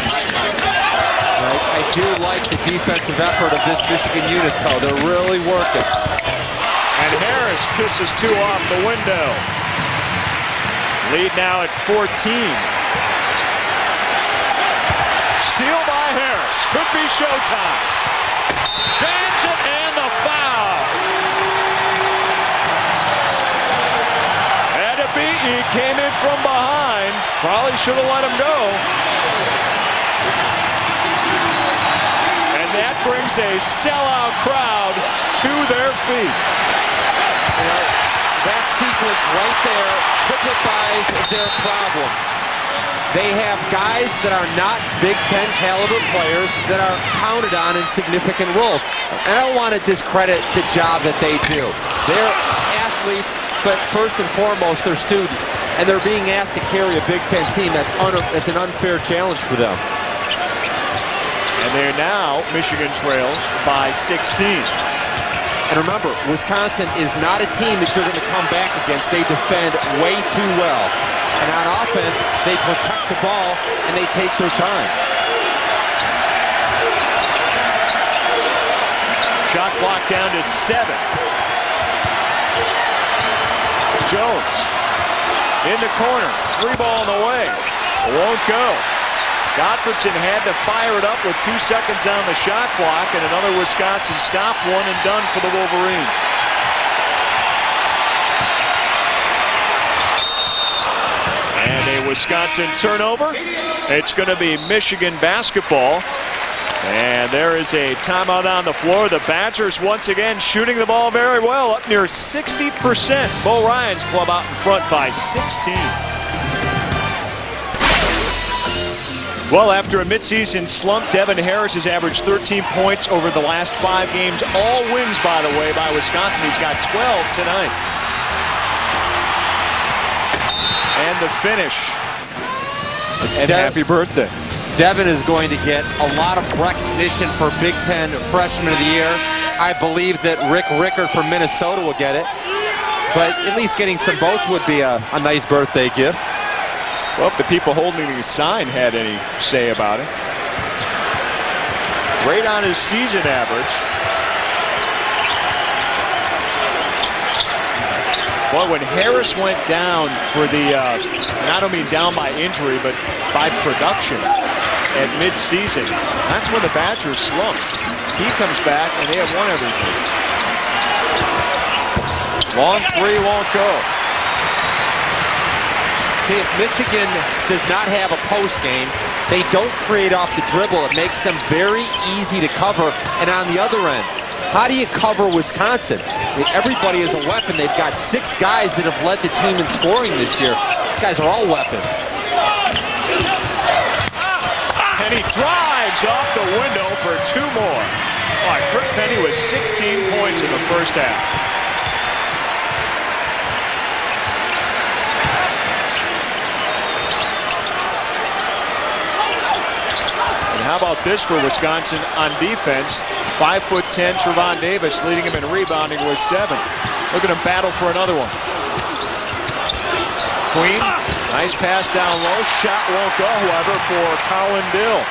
[SPEAKER 2] I do like the defensive effort of this Michigan unit, though. They're really working.
[SPEAKER 1] And Harris kisses 2 off the window. Lead now at 14. Steal by Harris. Could be showtime. Jams it and the foul. Adebayo came in from behind. Probably should have let him go. And that brings a sellout crowd to their feet.
[SPEAKER 2] You know, that sequence right there typifies their problems. They have guys that are not Big Ten caliber players that are counted on in significant roles. And I don't want to discredit the job that they do. They're athletes, but first and foremost, they're students. And they're being asked to carry a Big Ten team. That's an unfair challenge for them.
[SPEAKER 1] And they're now, Michigan trails by 16.
[SPEAKER 2] And remember, Wisconsin is not a team that you're going to come back against. They defend way too well. And on offense, they protect the ball and they take their time.
[SPEAKER 1] Shot clock down to 7. Jones in the corner, Three ball in the way. It won't go. Gottfriedson had to fire it up with 2 seconds on the shot clock, and another Wisconsin stop, one and done for the Wolverines. And a Wisconsin turnover. It's going to be Michigan basketball. And there is a timeout on the floor. The Badgers once again shooting the ball very well, up near 60%. Bo Ryan's club out in front by 16. Well, after a midseason slump, Devin Harris has averaged 13 points over the last 5 games. All wins, by the way, by Wisconsin. He's got 12 tonight. And the finish. And happy birthday.
[SPEAKER 2] Devin is going to get a lot of recognition for Big Ten Freshman of the Year. I believe that Rick Rickard from Minnesota will get it. But at least getting some votes would be a nice birthday gift.
[SPEAKER 1] Well, if the people holding the sign had any say about it. Right on his season average. Boy, when Harris went down for the, not only down by injury, but by production at midseason, that's when the Badgers slumped. He comes back, and they have won everything. Long three won't go.
[SPEAKER 2] See, if Michigan does not have a post game, they don't create off the dribble. It makes them very easy to cover. And on the other end, how do you cover Wisconsin? I mean, everybody is a weapon. They've got 6 guys that have led the team in scoring this year. These guys are all weapons.
[SPEAKER 1] And he drives off the window for 2 more. All right, Kirk Penny with 16 points in the first half. And how about this for Wisconsin on defense? 5'10" Trevon Davis leading him in rebounding with 7. Look at him battle for another one. Queen, nice pass down low. Shot won't go, however, for Colin Dill.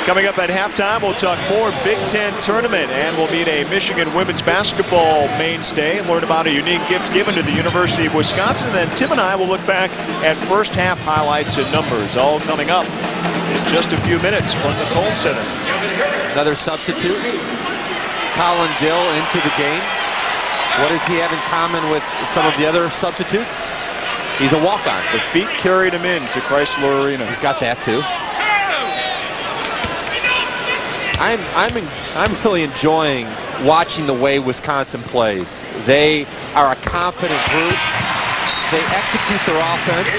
[SPEAKER 1] Coming up at halftime, we'll talk more Big Ten tournament, and we'll meet a Michigan women's basketball mainstay and learn about a unique gift given to the University of Wisconsin. And then Tim and I will look back at first half highlights and numbers, all coming up in just a few minutes from the Kohl Center.
[SPEAKER 2] Another substitute. Colin Dill into the game. What does he have in common with some of the other substitutes? He's a walk-on.
[SPEAKER 1] The feet carried him in to Chrysler Arena.
[SPEAKER 2] He's got that too. I'm really enjoying watching the way Wisconsin plays. They are a confident group. They execute their offense.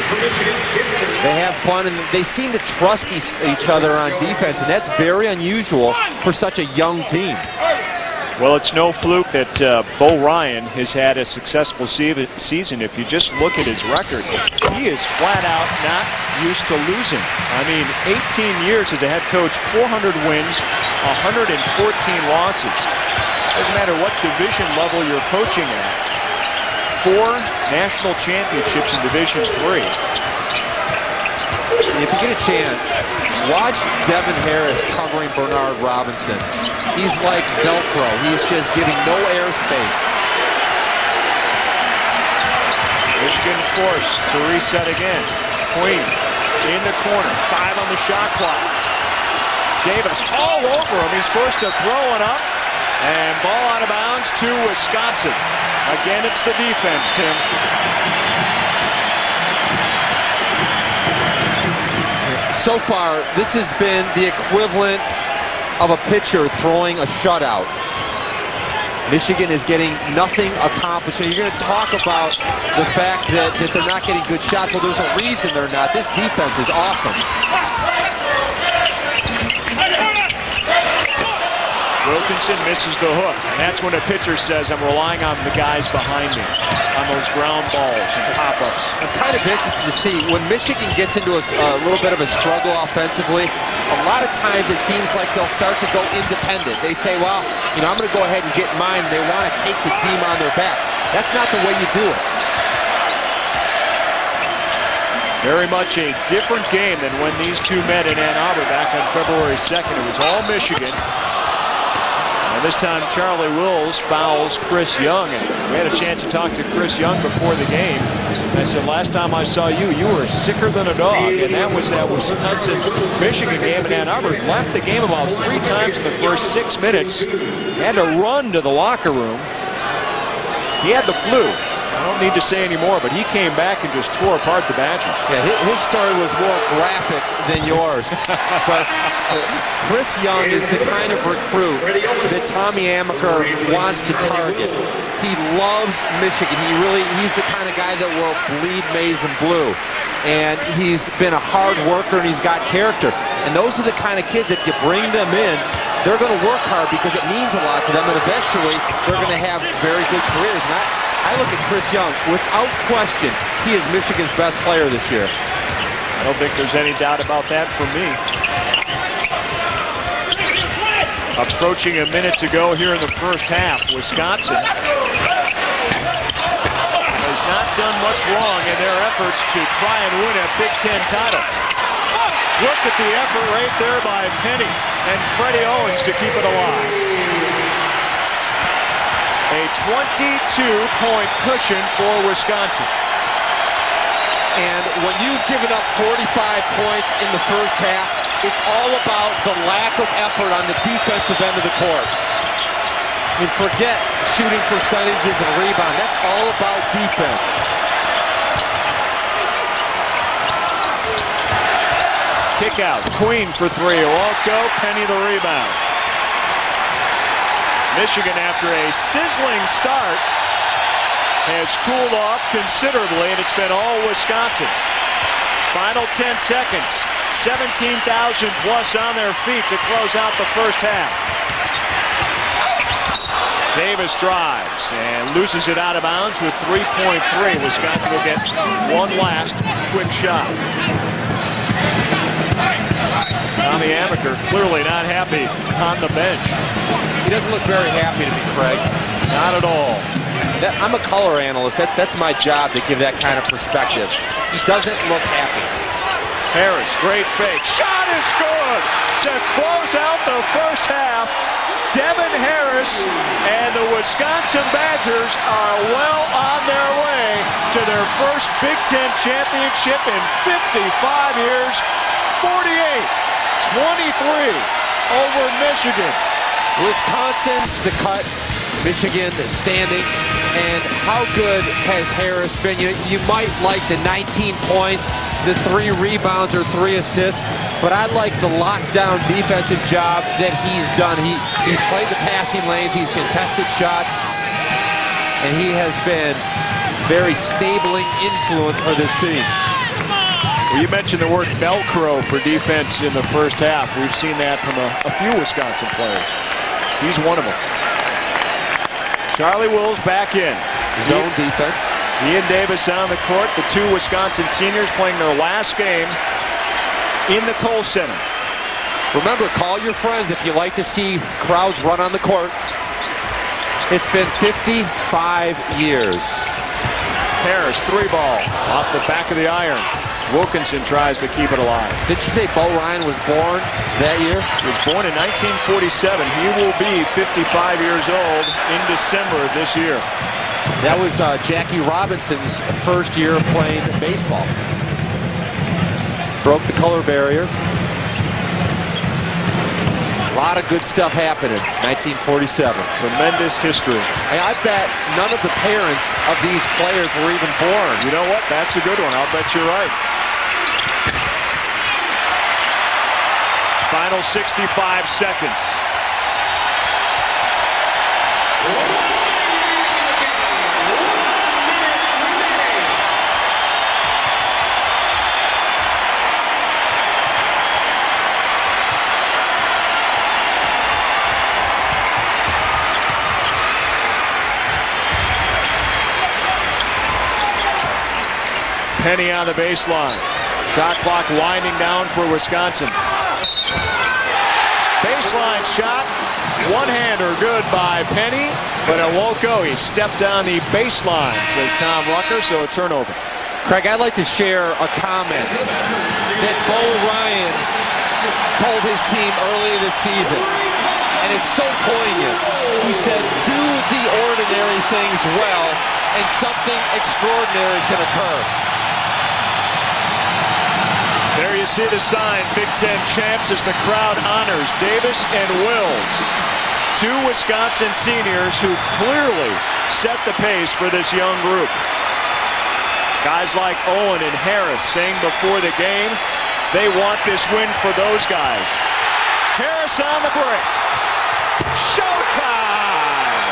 [SPEAKER 2] They have fun, and they seem to trust each other on defense, and that's very unusual for such a young team.
[SPEAKER 1] Well, it's no fluke that Bo Ryan has had a successful season. If you just look at his record, he is flat out not used to losing. I mean, 18 years as a head coach, 400 wins, 114 losses. Doesn't matter what division level you're coaching at. 4 national championships in Division III.
[SPEAKER 2] If you get a chance, watch Devin Harris covering Bernard Robinson. He's like Velcro. He's just giving no airspace.
[SPEAKER 1] Michigan forced to reset again. Queen in the corner. 5 on the shot clock. Davis all over him. He's forced to throw it up. And ball out of bounds to Wisconsin. Again, it's the defense, Tim.
[SPEAKER 2] So far, this has been the equivalent of a pitcher throwing a shutout. Michigan is getting nothing accomplished. And you're going to talk about the fact that they're not getting good shots. Well, there's a reason they're not. This defense is awesome.
[SPEAKER 1] Wilkinson misses the hook, and that's when a pitcher says, I'm relying on the guys behind me, on those ground balls and pop-ups.
[SPEAKER 2] I'm kind of interested to see, when Michigan gets into a little bit of a struggle offensively, a lot of times it seems like they'll start to go independent. They say, well, you know, I'm going to go ahead and get mine. They want to take the team on their back. That's not the way you do it.
[SPEAKER 1] Very much a different game than when these two met in Ann Arbor back on February 2nd. It was all Michigan. And this time Charlie Wills fouls Chris Young. And we had a chance to talk to Chris Young before the game. And I said, last time I saw you, you were sicker than a dog. And that was that Wisconsin-Michigan game. And Ann Arbor left the game about 3 times in the first 6 minutes. Had to run to the locker room. He had the flu. I don't need to say any more, but he came back and just tore apart the Badgers.
[SPEAKER 2] Yeah, his story was more graphic than yours. But Chris Young is the kind of recruit that Tommy Amaker wants to target. He loves Michigan. He's the kind of guy that will bleed maize and blue. And he's been a hard worker, and he's got character. And those are the kind of kids, if you bring them in, they're going to work hard because it means a lot to them, and eventually they're going to have very good careers. And I look at Chris Young, without question, he is Michigan's best player this year.
[SPEAKER 1] I don't think there's any doubt about that for me. Approaching a minute to go here in the first half. Wisconsin has not done much wrong in their efforts to try and win a Big Ten title. Look at the effort right there by Penny and Freddie Owens to keep it alive. A 22-point cushion for Wisconsin.
[SPEAKER 2] And when you've given up 45 points in the first half, it's all about the lack of effort on the defensive end of the court. I mean, forget shooting percentages and rebound. That's all about defense.
[SPEAKER 1] Kick out. Queen for 3. It won't go. Penny the rebound. Michigan, after a sizzling start, has cooled off considerably, and it's been all Wisconsin. Final 10 seconds. 17,000 plus on their feet to close out the first half. Davis drives and loses it out of bounds with 3.3. Wisconsin will get one last quick shot. Tommy Amaker clearly not happy on the bench.
[SPEAKER 2] He doesn't look very happy to me, Craig.
[SPEAKER 1] Not at all.
[SPEAKER 2] I'm a color analyst. That's my job, to give that kind of perspective. He doesn't look happy.
[SPEAKER 1] Harris, great fake. Shot is good to close out the first half. Devin Harris and the Wisconsin Badgers are well on their way to their first Big Ten championship in 55 years. 48-23 over Michigan.
[SPEAKER 2] Wisconsin's the cut, Michigan standing. And how good has Harris been? You might like the 19 points, the 3 rebounds or 3 assists, but I like the lockdown defensive job that he's done. He's played the passing lanes, he's contested shots, and he has been very stabling influence for this team.
[SPEAKER 1] Well, you mentioned the word Velcro for defense in the first half. We've seen that from a few Wisconsin players. He's one of them. Charlie Wills back in.
[SPEAKER 2] Zone defense.
[SPEAKER 1] Ian Davis on the court. The 2 Wisconsin seniors playing their last game in the Kohl Center.
[SPEAKER 2] Remember, call your friends if you like to see crowds run on the court. It's been 55 years.
[SPEAKER 1] Harris, 3-ball off the back of the iron. Wilkinson tries to keep it alive.
[SPEAKER 2] Did you say Bo Ryan was born that year?
[SPEAKER 1] He was born in 1947. He will be 55 years old in December of this year.
[SPEAKER 2] That was Jackie Robinson's first year playing baseball. Broke the color barrier. A lot of good stuff happened in 1947.
[SPEAKER 1] Tremendous history.
[SPEAKER 2] I bet none of the parents of these players were even born.
[SPEAKER 1] You know what? That's a good one. I'll bet you're right. Final 65 seconds. Penny on the baseline. Shot clock winding down for Wisconsin. Baseline shot. One-hander good by Penny, but it won't go. He stepped on the baseline, says Tom Rucker, so a turnover.
[SPEAKER 2] Craig, I'd like to share a comment that Bo Ryan told his team earlier this season. and it's so poignant. He said, do the ordinary things well, and something extraordinary can occur.
[SPEAKER 1] There you see the sign, Big Ten champs, as the crowd honors Davis and Wills, two Wisconsin seniors who clearly set the pace for this young group. Guys like Owen and Harris saying before the game they want this win for those guys. Harris on the break. Showtime!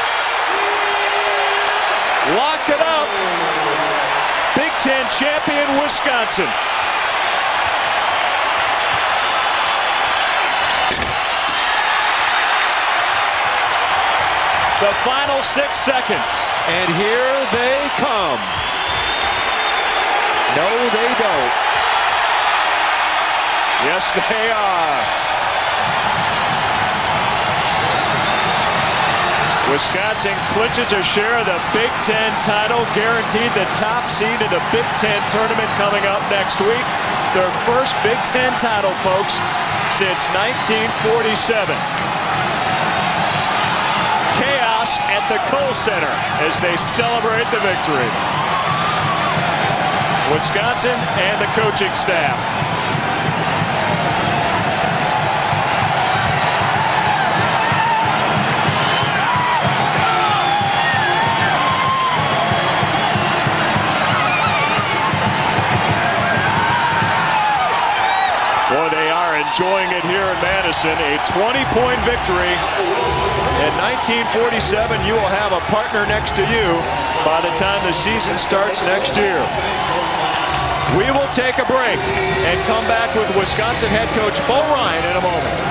[SPEAKER 1] Lock it up. Big Ten champion Wisconsin. The final 6 seconds.
[SPEAKER 2] And here they come. No, they don't.
[SPEAKER 1] Yes, they are. Wisconsin clinches a share of the Big Ten title, guaranteed the top seed in the Big Ten tournament coming up next week. Their first Big Ten title, folks, since 1947. Chaos at the Kohl Center as they celebrate the victory. Wisconsin and the coaching staff. Boy, they are enjoying it here in Madison. A 20-point victory. In 1947, you will have a partner next to you by the time the season starts next year. We will take a break and come back with Wisconsin head coach Bo Ryan in a moment.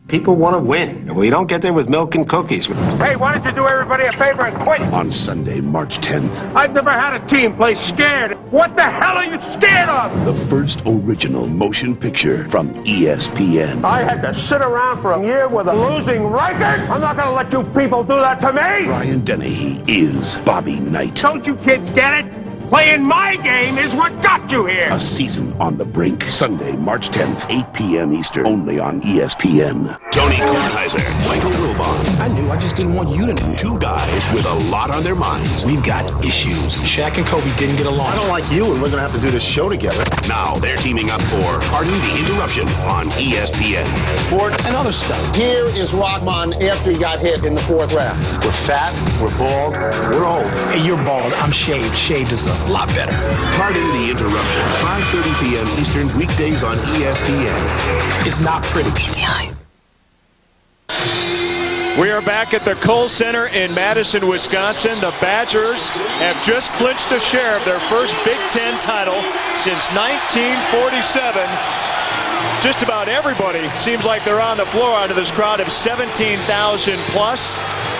[SPEAKER 11] People want to win, and we don't get there with milk and cookies.
[SPEAKER 7] Hey, why don't you do everybody a favor and quit?
[SPEAKER 6] On Sunday, March 10th.
[SPEAKER 7] I've never had a team play scared. What the hell are you scared of?
[SPEAKER 6] The first original motion picture from ESPN.
[SPEAKER 7] I had to sit around for a year with a losing record? I'm not going to let you people do that to me!
[SPEAKER 6] Ryan Dennehy is Bobby Knight.
[SPEAKER 7] Don't you kids get it? Playing my game is what got you here!
[SPEAKER 6] A season on the brink. Sunday, March 10th, 8 p.m. Eastern, only on ESPN. Tony Kornheiser, Michael Wilbon.
[SPEAKER 9] I knew, I just didn't want you to know.
[SPEAKER 6] Two guys with a lot on their minds.
[SPEAKER 9] We've got issues. Shaq and Kobe didn't get along. I don't like you, and we're going to have to do this show together.
[SPEAKER 6] Now they're teaming up for Pardon the Interruption on ESPN.
[SPEAKER 9] Sports and other stuff.
[SPEAKER 5] Here is Rodman after he got hit in the 4th round.
[SPEAKER 9] We're fat, we're bald, we're old. Hey, you're bald, I'm shaved. Shaved is a lot better.
[SPEAKER 6] Pardon the Interruption, 5:30 p.m. Eastern, weekdays on ESPN.
[SPEAKER 9] It's not pretty.
[SPEAKER 1] We are back at the Kohl Center in Madison, Wisconsin. The Badgers have just clinched a share of their first Big Ten title since 1947. Just about everybody seems like they're on the floor out of this crowd of 17,000 plus.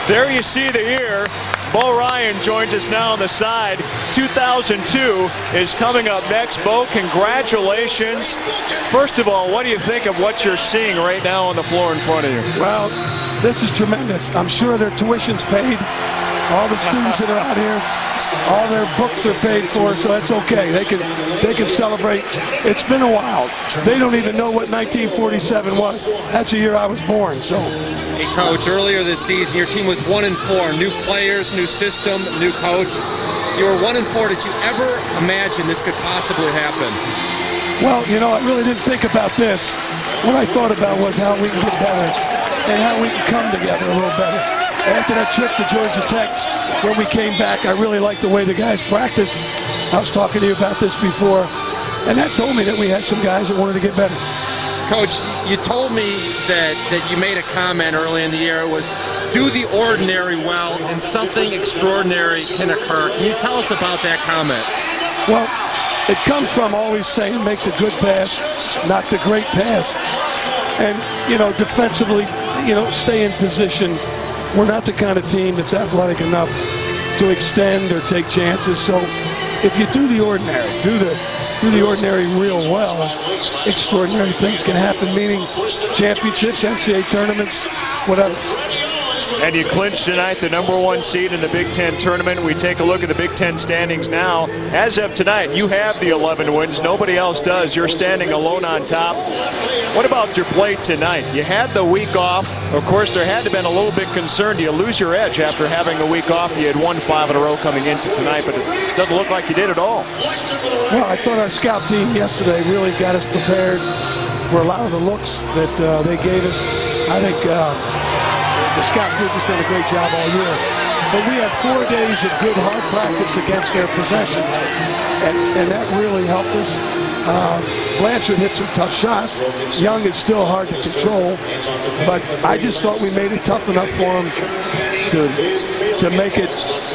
[SPEAKER 1] There you see the year. Bo Ryan joins us now on the side. 2002 is coming up next. Bo, congratulations. First of all, what do you think of what you're seeing right now on the floor in front of you?
[SPEAKER 12] Well, this is tremendous. I'm sure their tuition's paid. All the students that are out here, all their books are paid for, so it's okay. They can celebrate. It's been a while. They don't even know what 1947 was. That's the year I was born. So.
[SPEAKER 2] Hey, Coach, earlier this season, your team was 1-4. New players, new system, new coach. You were 1-4. Did you ever imagine this could possibly happen?
[SPEAKER 12] Well, you know, I really didn't think about this. What I thought about was how we can get better and how we can come together a little better. After that trip to Georgia Tech, when we came back, I really liked the way the guys practiced. I was talking to you about this before, and that told me that we had some guys that wanted to get better.
[SPEAKER 2] Coach, you told me that you made a comment early in the year. It was, do the ordinary well, and something extraordinary can occur. Can you tell us about that comment?
[SPEAKER 12] Well, it comes from always saying make the good pass, not the great pass. And, you know, defensively, you know, stay in position. We're not the kind of team that's athletic enough to extend or take chances. So if you do the ordinary, do the ordinary real well, extraordinary things can happen, meaning championships, NCAA tournaments, whatever.
[SPEAKER 1] And you clinch tonight the #1 seed in the Big Ten tournament. We take a look at the Big Ten standings now. As of tonight, you have the 11 wins. Nobody else does. You're standing alone on top. What about your play tonight? You had the week off. Of course, there had to have been a little bit concerned. Do you lose your edge after having the week off? You had won 5 in a row coming into tonight, but it doesn't look like you did at all.
[SPEAKER 12] Well, I thought our scout team yesterday really got us prepared for a lot of the looks that they gave us. I think the scout group has done a great job all year. But we had 4 days of good hard practice against their possessions, and that really helped us. Blanchard hit some tough shots. Young is still hard to control, but I just thought we made it tough enough for him to make it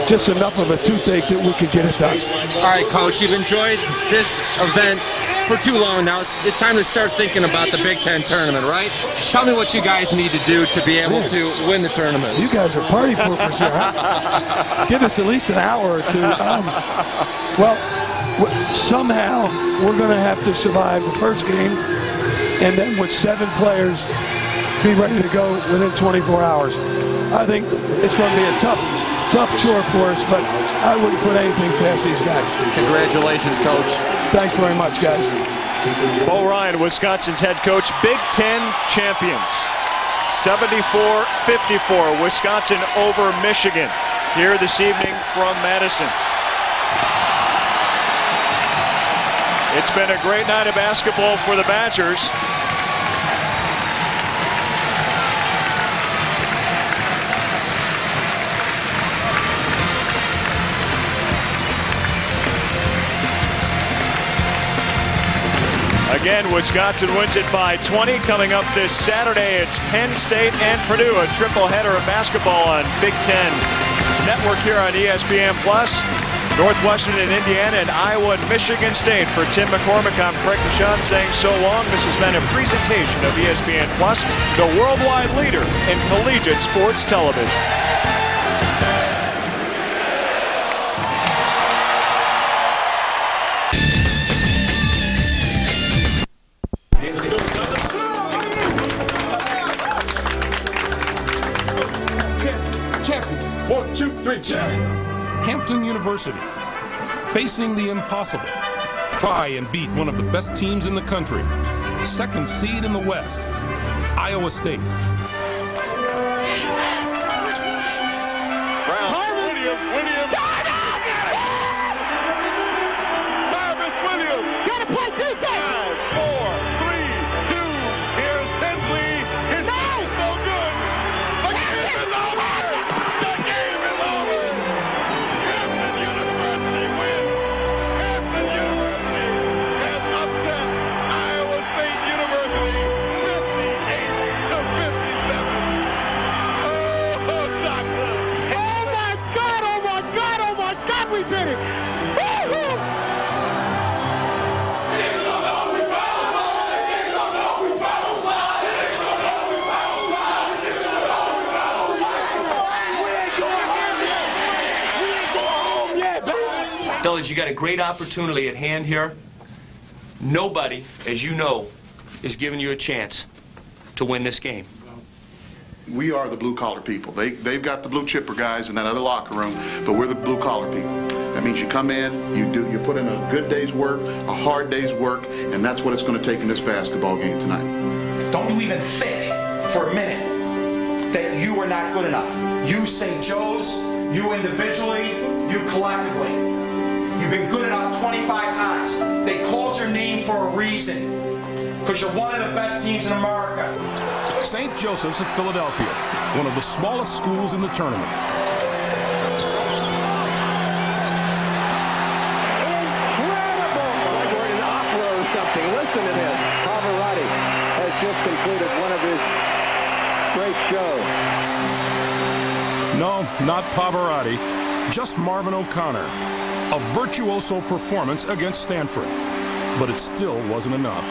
[SPEAKER 12] just enough of a toothache that we could get it done.
[SPEAKER 2] All right, Coach, you've enjoyed this event for too long now. It's time to start thinking about the Big Ten tournament, right? Tell me what you guys need to do to be able to win the tournament.
[SPEAKER 12] You guys are party poopers here, huh? Give us at least an hour or two. Well, somehow we're going to have to survive the first game, and then with 7 players, be ready to go within 24 hours. I think it's going to be a tough chore for us, but I wouldn't put anything past these guys.
[SPEAKER 2] Congratulations, Coach.
[SPEAKER 12] Thanks very much, guys.
[SPEAKER 1] Bo Ryan, Wisconsin's head coach, Big Ten champions. 74-54, Wisconsin over Michigan here this evening from Madison. It's been a great night of basketball for the Badgers. Again, Wisconsin wins it by 20. Coming up this Saturday, it's Penn State and Purdue, a triple header of basketball on Big Ten Network here on ESPN+. Northwestern and Indiana, and Iowa and Michigan State. For Tim McCormick, I'm Craig Michaud saying so long. This has been a presentation of ESPN+, the worldwide leader in collegiate sports television.
[SPEAKER 13] Champion. 1, 2, 3, champion. Hampton University, facing the impossible. Try and beat one of the best teams in the country. 2nd seed in the West, Iowa State.
[SPEAKER 7] Williams. Marvis Williams. Got to play defense. 4, 3, 2. Here's Hensley. His shot's so good. The game is over. The game is over. Hampton University wins. Hampton University has upset Iowa State University 58-57. Oh, doctor. Oh, my God. Oh, my God. Oh, my God. We did it. Woo-hoo.
[SPEAKER 14] Fellas, you got a great opportunity at hand here. Nobody, as you know, is giving you a chance to win this game.
[SPEAKER 15] We are the blue-collar people. They've got the blue chipper guys in that other locker room, but we're the blue-collar people. That means you come in, you put in a good day's work, a hard day's work, and that's what it's going to take in this basketball game tonight.
[SPEAKER 16] Don't you even think for a minute that you are not good enough. You St. Joe's, you individually, you collectively. You've been good enough 25 times. They called your name for a reason, because you're one of the best teams in America.
[SPEAKER 13] St. Joseph's of Philadelphia, one of the smallest schools in the tournament.
[SPEAKER 7] Like we're in an opera or something. Listen to this. Pavarotti has just concluded one of his great shows.
[SPEAKER 13] No, not Pavarotti, just Marvin O'Connor. A virtuoso performance against Stanford, but it still wasn't enough.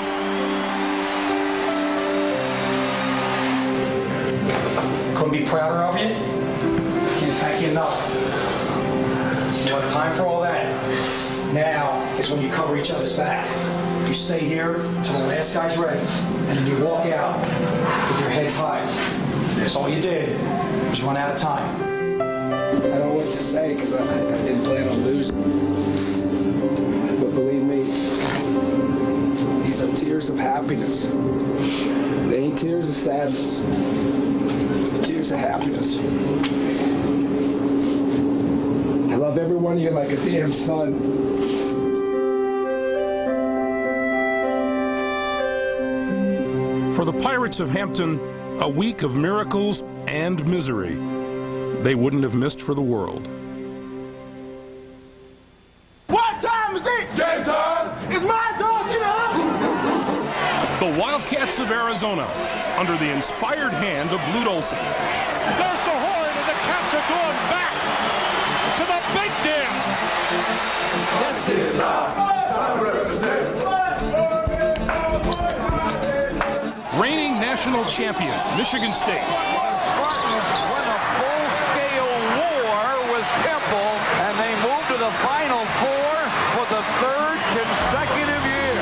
[SPEAKER 16] Couldn't be prouder of you. Can't thank you enough. You have time for all that. Now is when you cover each other's back. You stay here till the last guy's ready, and then you walk out with your heads high. That's all you did was run out of time.
[SPEAKER 9] I don't know what to say because I didn't plan on losing. But believe me, these are tears of happiness. They ain't tears of sadness. They're tears of happiness. I love every one of you like a damn son.
[SPEAKER 13] For the Pirates of Hampton, a week of miracles and misery they wouldn't have missed for the world.
[SPEAKER 7] What time is it? Game time! It's my time, you know!
[SPEAKER 13] The Wildcats of Arizona, under the inspired hand of Lute Olson.
[SPEAKER 7] There's the horn, and the Cats are going back to the Big Den!
[SPEAKER 13] Reigning national champion, Michigan State.
[SPEAKER 17] Spartans won a full-scale war with Temple, and they moved to the Final Four for the third consecutive year.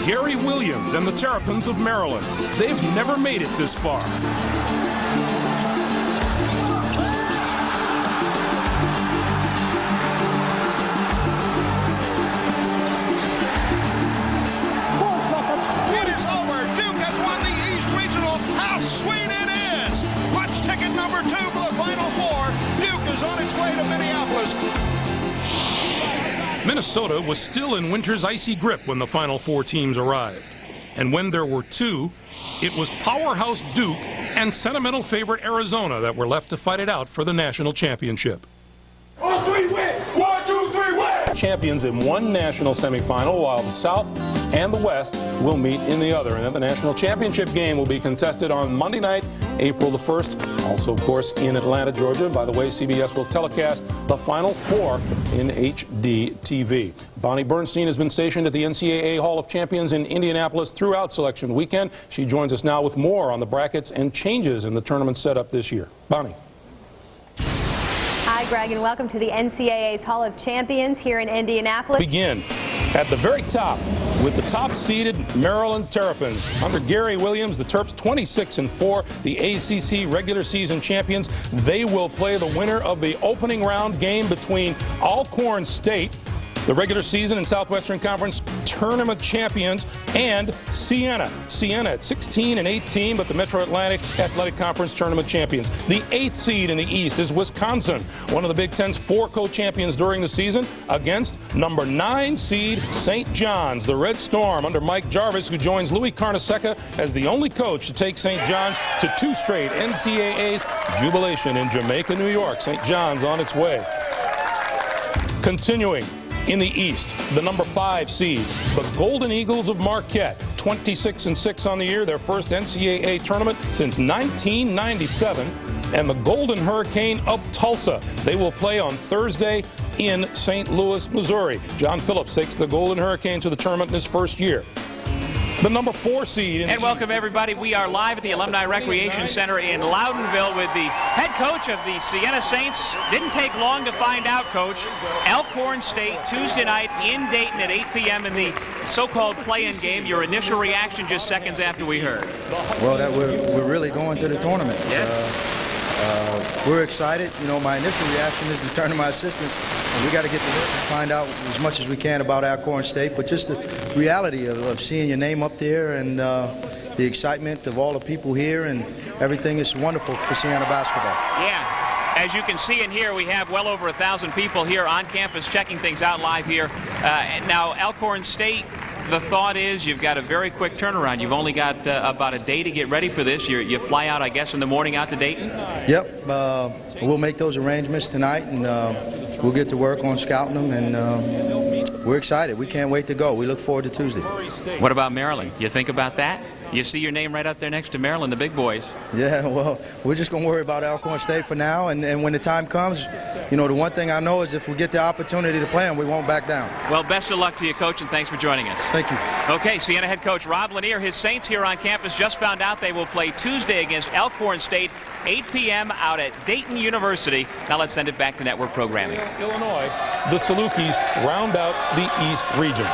[SPEAKER 13] Gary Williams and the Terrapins of Maryland. They've never made it this far. Minnesota was still in winter's icy grip when the Final Four teams arrived. And when there were two, it was powerhouse Duke and sentimental favorite Arizona that were left to fight it out for the national championship.
[SPEAKER 7] 1, 2, 3, win! 1, 2, 3, win!
[SPEAKER 13] Champions in one national semifinal, while the South and the West will meet in the other. And then the national championship game will be contested on Monday night, April the 1st. Also, of course, in Atlanta, Georgia. By the way, CBS will telecast the Final Four in HD TV. Bonnie Bernstein has been stationed at the NCAA Hall of Champions in Indianapolis throughout selection weekend. She joins us now with more on the brackets and changes in the tournament setup this year. Bonnie.
[SPEAKER 18] Hi, Greg, and welcome to the NCAA's Hall of Champions here in Indianapolis.
[SPEAKER 13] Begin at the very top with the top-seeded Maryland Terrapins. Under Gary Williams, the Terps 26-4, the ACC regular season champions. They will play the winner of the opening round game between Alcorn State, the regular season and Southwestern Conference tournament champions, and Siena. Siena at 16-18, but the Metro Atlantic Athletic Conference tournament champions. The 8th seed in the East is Wisconsin, one of the Big Ten's 4 co-champions during the season, against number 9 seed St. John's. The Red Storm under Mike Jarvis, who joins Louis Carnesecca as the only coach to take St. John's to 2 straight NCAA's jubilation in Jamaica, New York. St. John's on its way. Continuing in the East, the number 5 seed, the Golden Eagles of Marquette, 26-6 on the year, their first NCAA tournament since 1997, and the Golden Hurricane of Tulsa. They will play on Thursday in St. Louis, Missouri. John Phillips takes the Golden Hurricane to the tournament in his first year. The number 4 seed.
[SPEAKER 19] And welcome, everybody. We are live at the Alumni Recreation Center in Loudonville with the head coach of the Siena Saints. Didn't take long to find out, Coach. Alcorn State, Tuesday night in Dayton at 8 p.m. in the so-called play-in game. Your initial reaction just seconds after we heard?
[SPEAKER 20] Well, that we're really going to the tournament. Yes. We're excited. You know, my initial reaction is to turn to my assistants. And we got to get to work and find out as much as we can about Alcorn State. But just the reality of seeing your name up there and the excitement of all the people here and everything is wonderful for Siena basketball.
[SPEAKER 19] Yeah. As you can see in here, we have well over 1,000 people here on campus checking things out live here. Now, Alcorn State, the thought is you've got a very quick turnaround. You've only got about a day to get ready for this. You fly out, I guess, in the morning out to Dayton? Yep.
[SPEAKER 20] We'll make those arrangements tonight, and we'll get to work on scouting them, and we're excited. We can't wait to go. We look forward to Tuesday.
[SPEAKER 19] What about Maryland? You think about that? You see your name right up there next to Maryland, the big boys.
[SPEAKER 20] Yeah, well, we're just going to worry about Alcorn State for now, and when the time comes, you know, the one thing I know is if we get the opportunity to play them, we won't back down.
[SPEAKER 19] Well, best of luck to you, Coach, and thanks for joining us.
[SPEAKER 20] Thank you.
[SPEAKER 19] Okay, Siena head coach Rob Lanier, his Saints here on campus just found out they will play Tuesday against Elkhorn State, 8 p.m. out at Dayton University. Now let's send it back to network programming.
[SPEAKER 13] Illinois, the Salukis round out the East region.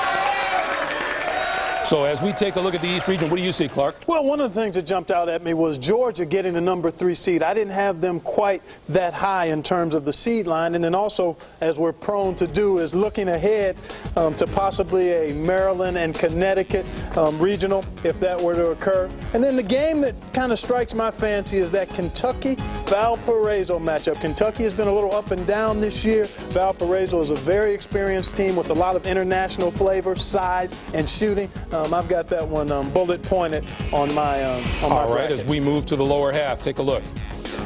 [SPEAKER 13] So as we take a look at the East region, what do you see, Clark?
[SPEAKER 21] Well, one of the things that jumped out at me was Georgia getting the #3 seed. I didn't have them quite that high in terms of the seed line. And then also, as we're prone to do, is looking ahead to possibly a Maryland and Connecticut regional, if that were to occur. And then the game that kind of strikes my fancy is that Kentucky-Valparaiso matchup. Kentucky has been a little up and down this year. Valparaiso is a very experienced team with a lot of international flavor, size, and shooting. I've got that one bullet pointed on my
[SPEAKER 13] All right,
[SPEAKER 21] bracket.
[SPEAKER 13] as we move to the lower half, take a look.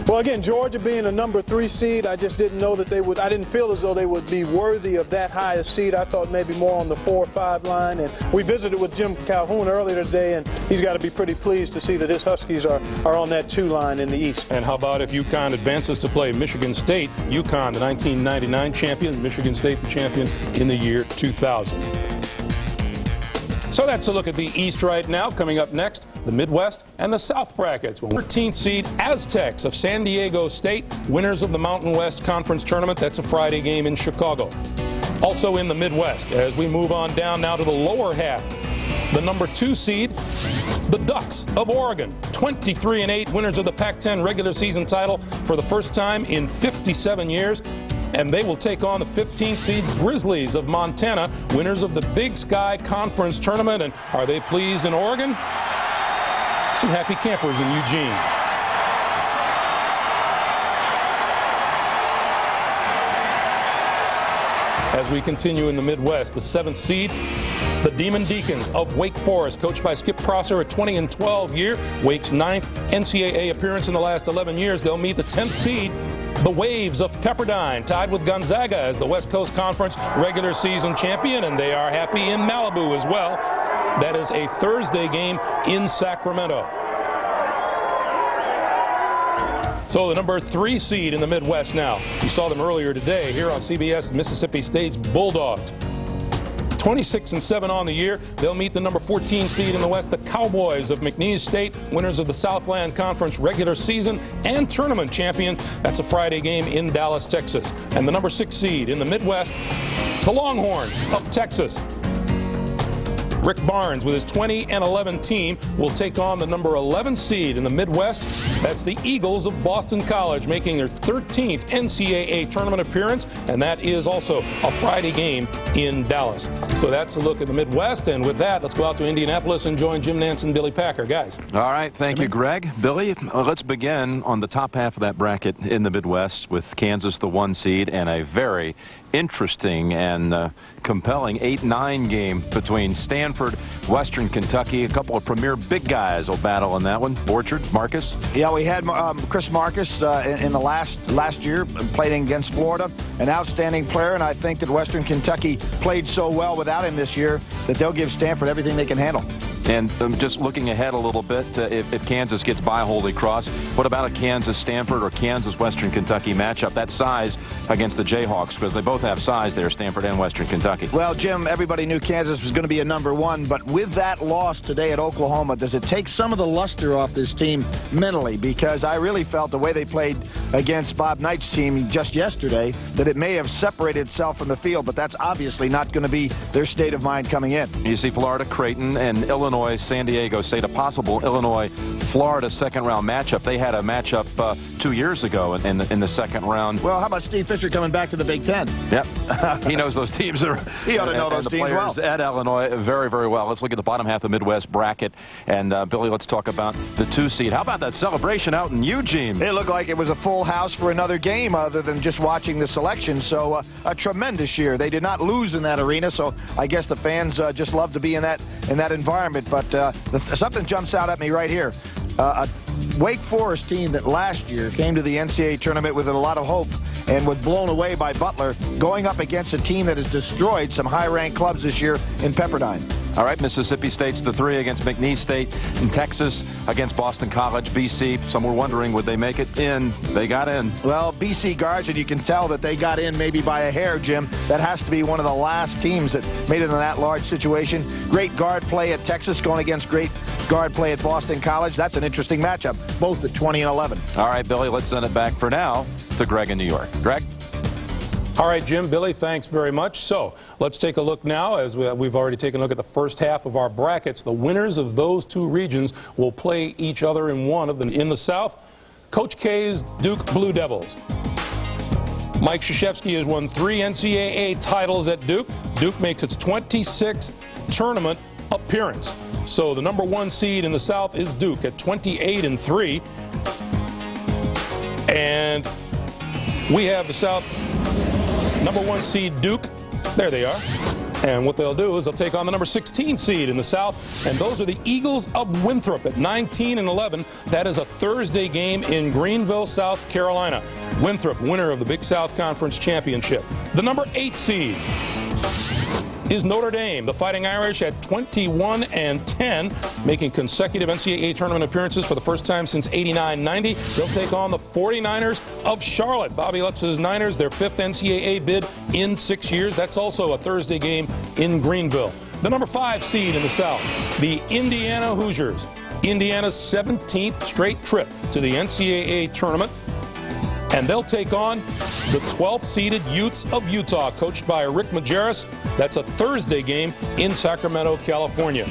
[SPEAKER 21] Well, again, Georgia being a #3 seed, I just didn't know that they would. I didn't feel as though they would be worthy of that highest seed. I thought maybe more on the 4 or 5 line. And we visited with Jim Calhoun earlier today, and he's got to be pretty pleased to see that his Huskies are on that 2 line in the East.
[SPEAKER 13] And how about if UConn advances to play Michigan State? UConn, the 1999 champion, Michigan State, the champion in the year 2000. So that's a look at the East right now. Coming up next, the Midwest and the South brackets. 13th seed Aztecs of San Diego State, winners of the Mountain West Conference Tournament. That's a Friday game in Chicago. Also in the Midwest, as we move on down now to the lower half, the #2 seed, the Ducks of Oregon, 23-8, winners of the Pac-10 regular season title for the first time in 57 years. And they will take on the 15th seed Grizzlies of Montana, winners of the Big Sky Conference Tournament. And are they pleased in Oregon? Some happy campers in Eugene. As we continue in the Midwest, the 7th seed, the Demon Deacons of Wake Forest, coached by Skip Prosser, a 20-12 year. Wake's 9th NCAA appearance in the last 11 years. They'll meet the 10th seed, the Waves of Pepperdine, tied with Gonzaga as the West Coast Conference regular season champion, and they are happy in Malibu as well. That is a Thursday game in Sacramento. So the #3 seed in the Midwest now. You saw them earlier today here on CBS, Mississippi State's Bulldogs. 26-7 on the year. They'll meet the #14 seed in the West, the Cowboys of McNeese State, winners of the Southland Conference regular season and tournament champion. That's a Friday game in Dallas, Texas. And the #6 seed in the Midwest, the Longhorns of Texas. Rick Barnes with his 20-11 team will take on the #11 seed in the Midwest. That's the Eagles of Boston College, making their 13th NCAA tournament appearance, and that is also a Friday game in Dallas. So that's a look at the Midwest, and with that, let's go out to Indianapolis and join Jim Nance and Billy Packer. Guys.
[SPEAKER 22] All right, thank you, Greg. Billy, let's begin on the top half of that bracket in the Midwest with Kansas, the 1 seed, and a very interesting and compelling 8-9 game between Stanford, Western Kentucky. A couple of premier big guys will battle in that one. Borchard, Marcus.
[SPEAKER 23] Yeah, we had Chris Marcus in the last year, playing against Florida, an outstanding player, and I think that Western Kentucky played so well without him this year that they'll give Stanford everything they can handle.
[SPEAKER 22] And just looking ahead a little bit, if Kansas gets by Holy Cross, what about a Kansas-Stanford or Kansas-Western Kentucky matchup? That size against the Jayhawks, because they both have size there, Stanford and Western Kentucky.
[SPEAKER 23] Well, Jim, everybody knew Kansas was going to be a #1, but with that loss today at Oklahoma, does it take some of the luster off this team mentally? Because I really felt the way they played against Bob Knight's team just yesterday that it may have separated itself from the field, but that's obviously not going to be their state of mind coming in.
[SPEAKER 22] You see Florida, Creighton, and Illinois, San Diego State, a possible Illinois-Florida second-round matchup. They had a matchup 2 years ago in the second round.
[SPEAKER 23] Well, how about Steve Fisher coming back to the Big Ten?
[SPEAKER 22] Yep. He knows those teams.
[SPEAKER 23] He ought to know those teams well.
[SPEAKER 22] At Illinois, very, very well. Let's look at the bottom half of the Midwest bracket. And, Billy, let's talk about the 2 seed. How about that celebration out in Eugene?
[SPEAKER 23] It looked like it was a full house for another game other than just watching the selection. So a tremendous year. They did not lose in that arena, so I guess the fans just love to be in that environment. But something jumps out at me right here. A Wake Forest team that last year came to the NCAA tournament with a lot of hope and was blown away by Butler, going up against a team that has destroyed some high-ranked clubs this year in Pepperdine.
[SPEAKER 22] All right, Mississippi State's the 3 against McNeese State, and Texas against Boston College. BC, some were wondering, would they make it in? They got in.
[SPEAKER 23] Well, BC guards, and you can tell that they got in maybe by a hair, Jim. That has to be one of the last teams that made it in that large situation. Great guard play at Texas going against great guard play at Boston College. That's an interesting matchup, both at 20 and 11.
[SPEAKER 22] All right, Billy, let's send it back for now to Greg in New York. Greg?
[SPEAKER 13] All right, Jim, Billy, thanks very much. So let's take a look now, as we've already taken a look at the first half of our brackets. The winners of those two regions will play each other in one of them. In the South, Coach K's Duke Blue Devils. Mike Krzyzewski has won 3 NCAA titles at Duke. Duke makes its 26th tournament appearance. So the number 1 seed in the South is Duke at 28-3. And we have the South number 1 seed Duke. There they are. And what they'll do is they'll take on the number 16 seed in the South. And those are the Eagles of Winthrop at 19-11. That is a Thursday game in Greenville, South Carolina. Winthrop, winner of the Big South Conference Championship. The number 8 seed is Notre Dame, the Fighting Irish, at 21-10, making consecutive NCAA tournament appearances for the first time since 89-90. They'll take on the 49ers of Charlotte. Bobby Lutz's Niners, their 5th NCAA bid in 6 years. That's also a Thursday game in Greenville. The number 5 seed in the South, the Indiana Hoosiers. Indiana's 17th straight trip to the NCAA tournament. And they'll take on the 12th-seeded Utes of Utah, coached by Rick Majerus. That's a Thursday game in Sacramento, California.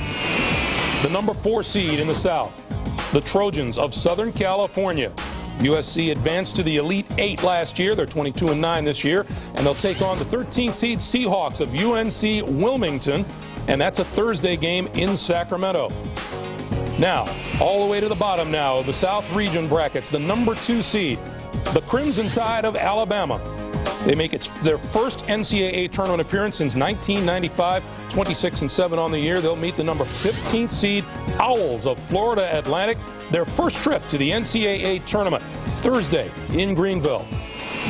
[SPEAKER 13] The number 4 seed in the South, the Trojans of Southern California. USC advanced to the Elite 8 last year. They're 22-9 this year. And they'll take on the 13th-seed Seahawks of UNC Wilmington. And that's a Thursday game in Sacramento. Now, all the way to the bottom now of the South region brackets, the number 2 seed, the Crimson Tide of Alabama. They make it their first NCAA tournament appearance since 1995, 26-7 on the year. They'll meet the number 15th seed Owls of Florida Atlantic. Their first trip to the NCAA tournament, Thursday in Greenville.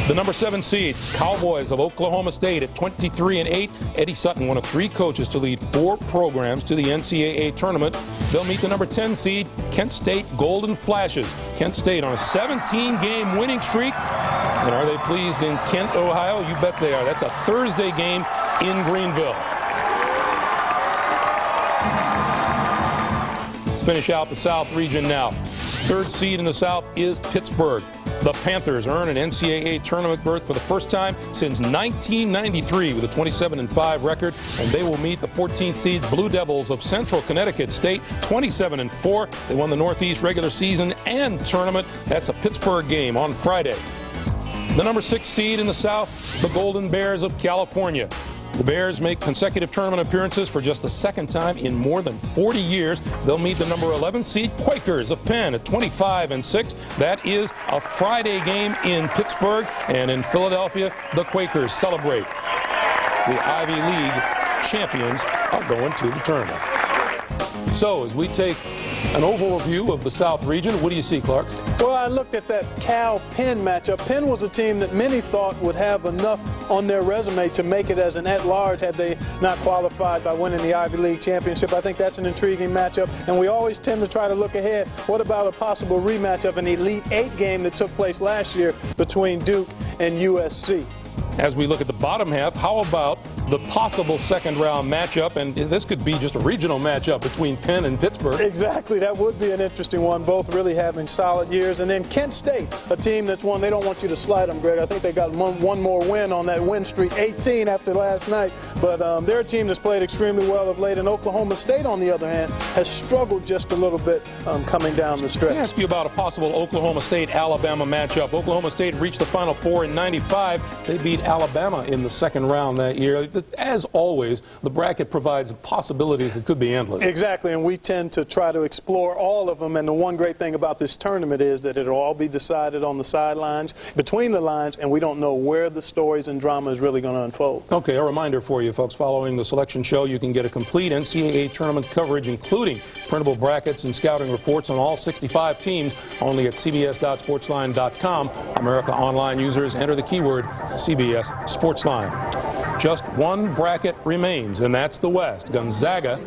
[SPEAKER 13] The number 7 seed Cowboys of Oklahoma State at 23-8. Eddie Sutton, one of 3 coaches to lead 4 programs to the NCAA tournament. They'll meet the number 10 seed Kent State Golden Flashes. Kent State on a 17-game winning streak. And are they pleased in Kent, Ohio? You bet they are. That's a Thursday game in Greenville. Let's finish out the South region now. 3rd seed in the South is Pittsburgh. The Panthers earn an NCAA tournament berth for the first time since 1993 with a 27-5 record, and they will meet the 14th seed Blue Devils of Central Connecticut State, 27-4. They won the Northeast regular season and tournament. That's a Pittsburgh game on Friday. The number 6 seed in the South, the Golden Bears of California. The Bears make consecutive tournament appearances for just the 2nd time in more than 40 years. They'll meet the number 11 seed Quakers of Penn at 25-6. That is a Friday game in Pittsburgh, and in Philadelphia, the Quakers celebrate. The Ivy League champions are going to the tournament. So as we take an overview of the South region, what do you see, Clark?
[SPEAKER 21] Well, I looked at that Cal-Penn matchup. Penn was a team that many thought would have enough on their resume to make it as an at-large had they not qualified by winning the Ivy League championship. I think that's an intriguing matchup, and we always tend to try to look ahead. What about a possible rematch of an Elite 8 game that took place last year between Duke and USC?
[SPEAKER 13] As we look at the bottom half, how about the possible 2nd-round matchup? And this could be just a regional matchup between Penn and Pittsburgh.
[SPEAKER 21] Exactly. That would be an interesting one. Both really having solid years. And then Kent State, a team that's won. They don't want you to slide them, Greg. I think they got one more win on that win streak, 18 after last night. But they're a team that's played extremely well of late. And Oklahoma State, on the other hand, has struggled just a little bit coming down the stretch.
[SPEAKER 13] Let me ask you about a possible Oklahoma State-Alabama matchup. Oklahoma State reached the Final Four in '95. They beat Alabama in the 2nd round that year. As always, the bracket provides possibilities that could be endless.
[SPEAKER 21] Exactly, and we tend to try to explore all of them. And the one great thing about this tournament is that it'll all be decided on the sidelines, between the lines, and we don't know where the stories and drama is really going to unfold.
[SPEAKER 13] Okay, a reminder for you, folks. Following the selection show, you can get a complete NCAA tournament coverage, including printable brackets and scouting reports on all 65 teams, only at cbs.sportsline.com. America Online users enter the keyword CBS Sportsline. Just one bracket remains, and that's the West. Gonzaga,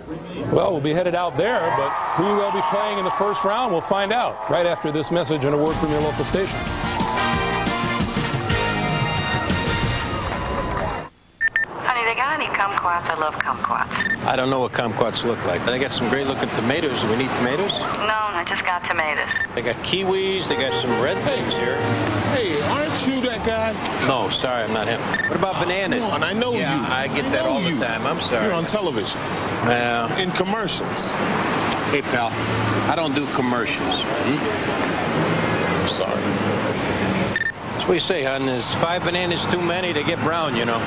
[SPEAKER 13] well, will be headed out there, but who they'll be playing in the first round, we'll find out right after this message and a word from your local station.
[SPEAKER 3] Honey, they got any kumquats? I love kumquats.
[SPEAKER 11] I don't know what kumquats look like. They got some great looking tomatoes. Do we need tomatoes?
[SPEAKER 3] No, I just got tomatoes.
[SPEAKER 11] They got kiwis. They got some red things here.
[SPEAKER 7] Hey, aren't you that guy?
[SPEAKER 11] No, sorry, I'm not him. What about bananas?
[SPEAKER 7] Come on, I know you.
[SPEAKER 11] I get that all the time. I'm sorry.
[SPEAKER 7] You're on television.
[SPEAKER 11] Well,
[SPEAKER 7] in commercials.
[SPEAKER 11] Hey, pal, I don't do commercials.
[SPEAKER 7] I'm sorry.
[SPEAKER 11] That's what you say, hon. Is 5 bananas too many? They get brown, you know.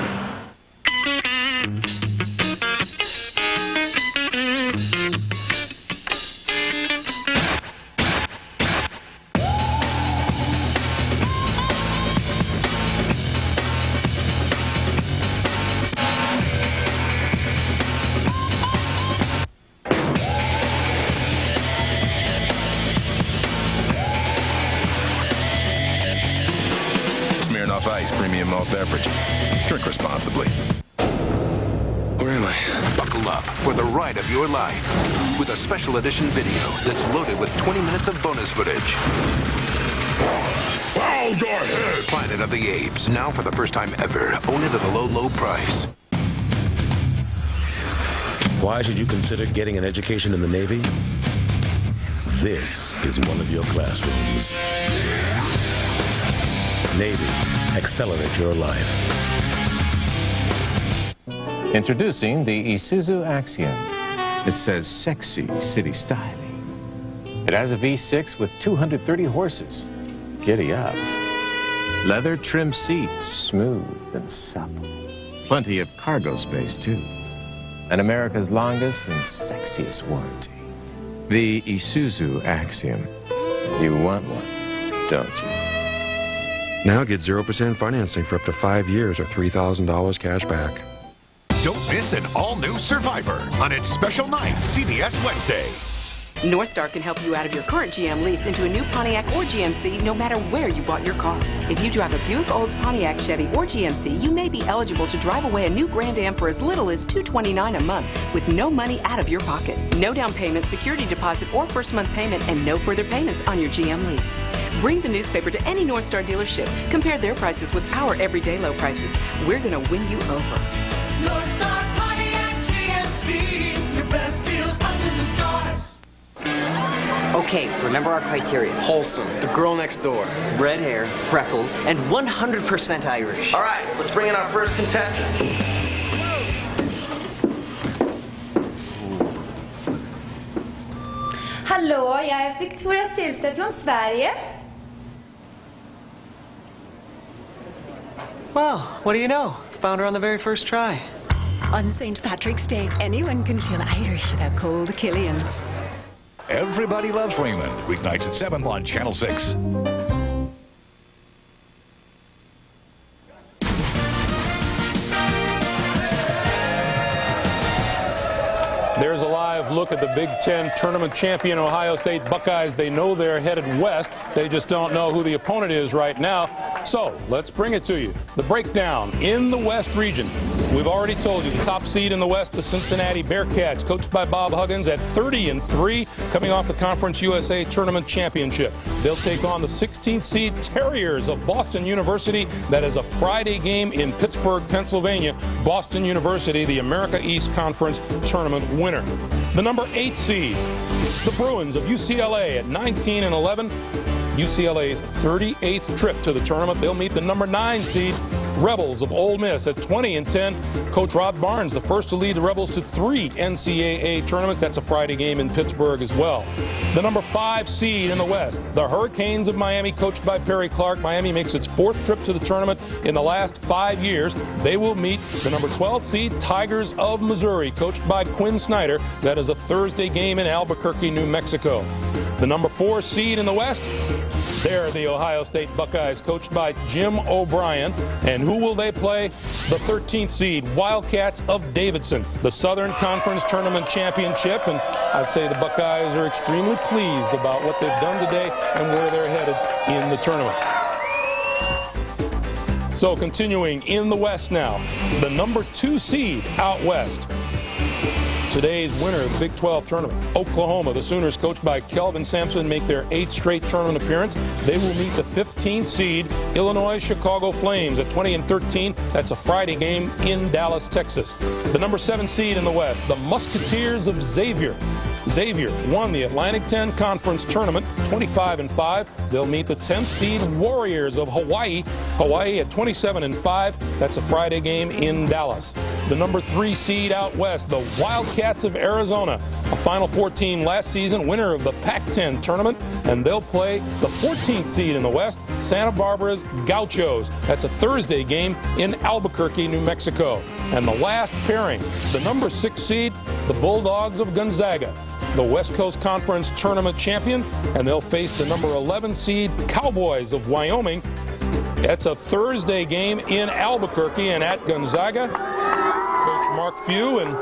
[SPEAKER 4] Smirnoff Ice Premium Malt Beverage. Drink responsibly. Where am I?
[SPEAKER 6] Buckle up for the ride of your life with a special edition video that's loaded with 20 minutes of bonus footage.
[SPEAKER 4] Bow your head!
[SPEAKER 6] Planet of the Apes, now for the first time ever. Own it at a low, low price.
[SPEAKER 8] Why should you consider getting an education in the Navy? This is one of your classrooms. Navy, accelerate your life.
[SPEAKER 24] Introducing the Isuzu Axiom. It says sexy city styling. It has a V6 with 230 horses. Giddy up. Leather trim seats, smooth and supple. Plenty of cargo space, too. And America's longest and sexiest warranty. The Isuzu Axiom. You want one, don't you?
[SPEAKER 25] Now get 0% financing for up to 5 years or $3,000 cash back.
[SPEAKER 26] Don't miss an all-new Survivor on its special night, CBS Wednesday.
[SPEAKER 27] Northstar can help you out of your current GM lease into a new Pontiac or GMC no matter where you bought your car. If you drive a Buick, Olds, Pontiac, Chevy, or GMC, you may be eligible to drive away a new Grand Am for as little as $229 a month with no money out of your pocket. No down payment, security deposit, or first month payment, and no further payments on your GM lease. Bring the newspaper to any Northstar dealership. Compare their prices with our everyday low prices. We're going to win you over.
[SPEAKER 28] Northstar Pontiac GMC, your best deal under the stars.
[SPEAKER 29] Okay, remember our criteria.
[SPEAKER 30] Wholesome, the girl next door.
[SPEAKER 29] Red hair, freckles, and 100% Irish.
[SPEAKER 11] All right, let's bring in our first contestant.
[SPEAKER 31] Hallå, jag är Victoria Silvstedt från Sverige.
[SPEAKER 29] Well, what do you know? Found her on the very first try.
[SPEAKER 32] On St. Patrick's Day, anyone can feel Irish without cold Killians.
[SPEAKER 4] Everybody Loves Raymond, weeknights at 7 on Channel 6.
[SPEAKER 13] There's a live look at the Big Ten tournament champion Ohio State Buckeyes. They know they're headed west. They just don't know who the opponent is right now. So let's bring it to you. The breakdown in the West region. We've already told you the top seed in the West, the Cincinnati Bearcats, coached by Bob Huggins at 30-3, coming off the Conference USA Tournament Championship. They'll take on the 16th seed Terriers of Boston University. That is a Friday game in Pittsburgh, Pennsylvania. Boston University, the America East Conference Tournament winner. The number 8 seed, the Bruins of UCLA at 19-11. UCLA's 38th trip to the tournament. They'll meet the number 9 seed Rebels of Ole Miss at 20-10. Coach Rod Barnes, the first to lead the Rebels to 3 NCAA tournaments. That's a Friday game in Pittsburgh as well. The number 5 seed in the West, the Hurricanes of Miami, coached by Perry Clark. Miami makes its 4th trip to the tournament in the last 5 years. They will meet the number 12 seed Tigers of Missouri, coached by Quinn Snyder. That is a Thursday game in Albuquerque, New Mexico. The number 4 seed in the West, they're the Ohio State Buckeyes, coached by Jim O'Brien. And who will they play? The 13th seed, Wildcats of Davidson, the Southern Conference Tournament Championship. And I'd say the Buckeyes are extremely pleased about what they've done today and where they're headed in the tournament. So continuing in the West now, the number 2 seed out west. Today's winner of the Big 12 tournament, Oklahoma. The Sooners, coached by Kelvin Sampson, make their 8th straight tournament appearance. They will meet the 15th seed, Illinois Chicago Flames, at 20-13. That's a Friday game in Dallas, Texas. The number 7 seed in the West, the Musketeers of Xavier. Xavier won the Atlantic 10 Conference Tournament, 25-5. They'll meet the 10th seed Warriors of Hawaii. Hawaii at 27-5. That's a Friday game in Dallas. The number 3 seed out west, the Wildcats of Arizona, a Final Four team last season, winner of the Pac-10 tournament, and they'll play the 14th seed in the West, Santa Barbara's Gauchos. That's a Thursday game in Albuquerque, New Mexico. And the last pairing, the number 6 seed, the Bulldogs of Gonzaga, the West Coast Conference tournament champion, and they'll face the number 11 seed Cowboys of Wyoming. That's a Thursday game in Albuquerque, and at Gonzaga, Coach Mark Few and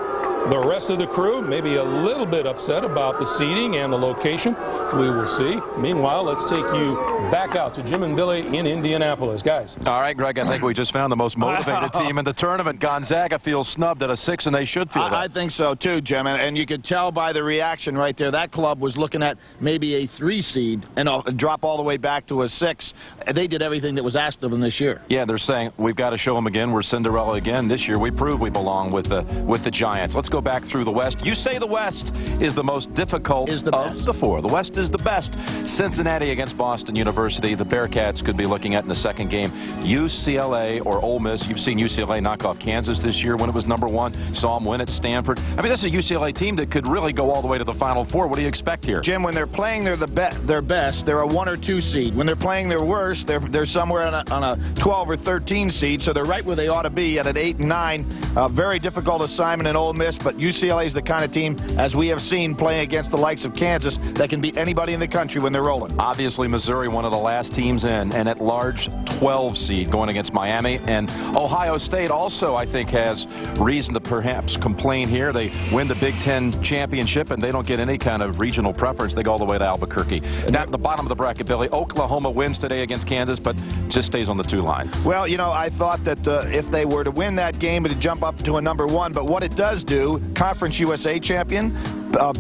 [SPEAKER 13] the rest of the crew may be a little bit upset about the seating and the location. We will see. Meanwhile, let's take you back out to Jim and Billy in Indianapolis. Guys.
[SPEAKER 22] All right, Greg, I think we just found the most motivated team in the tournament. Gonzaga feels snubbed at a 6, and they should feel that.
[SPEAKER 23] I think so, too, Jim. And you could tell by the reaction right there. That club was looking at maybe a 3 seed and drop all the way back to a 6. They did everything that was asked of them this year.
[SPEAKER 22] Yeah, they're saying, we've got to show them again. We're Cinderella again. This year, we prove we belong with the Giants. Let's go back through the West. You say the West is the most difficult of the 4. The West is the best. Cincinnati against Boston University. The Bearcats could be looking at in the second game. UCLA or Ole Miss. You've seen UCLA knock off Kansas this year when it was number 1. Saw them win at Stanford. I mean, this is a UCLA team that could really go all the way to the Final Four. What do you expect here?
[SPEAKER 23] Jim, when they're playing their best, they're a 1 or 2 seed. When they're playing their worst, they're somewhere on a 12 or 13 seed. So they're right where they ought to be at an 8 and 9. Very difficult assignment in Ole Miss, but UCLA is the kind of team, as we have seen, playing against the likes of Kansas, that can beat anybody in the country when they're rolling.
[SPEAKER 22] Obviously, Missouri, one of the last teams in, and at large 12 seed going against Miami. And Ohio State also, I think, has reason to perhaps complain here. They win the Big Ten championship, and they don't get any kind of regional preference. They go all the way to Albuquerque. Now, at the bottom of the bracket, Billy, Oklahoma wins today against Kansas, but just stays on the 2 line.
[SPEAKER 23] Well, you know, I thought that if they were to win that game, it would jump up to a number 1. But what it does do, Conference USA champion,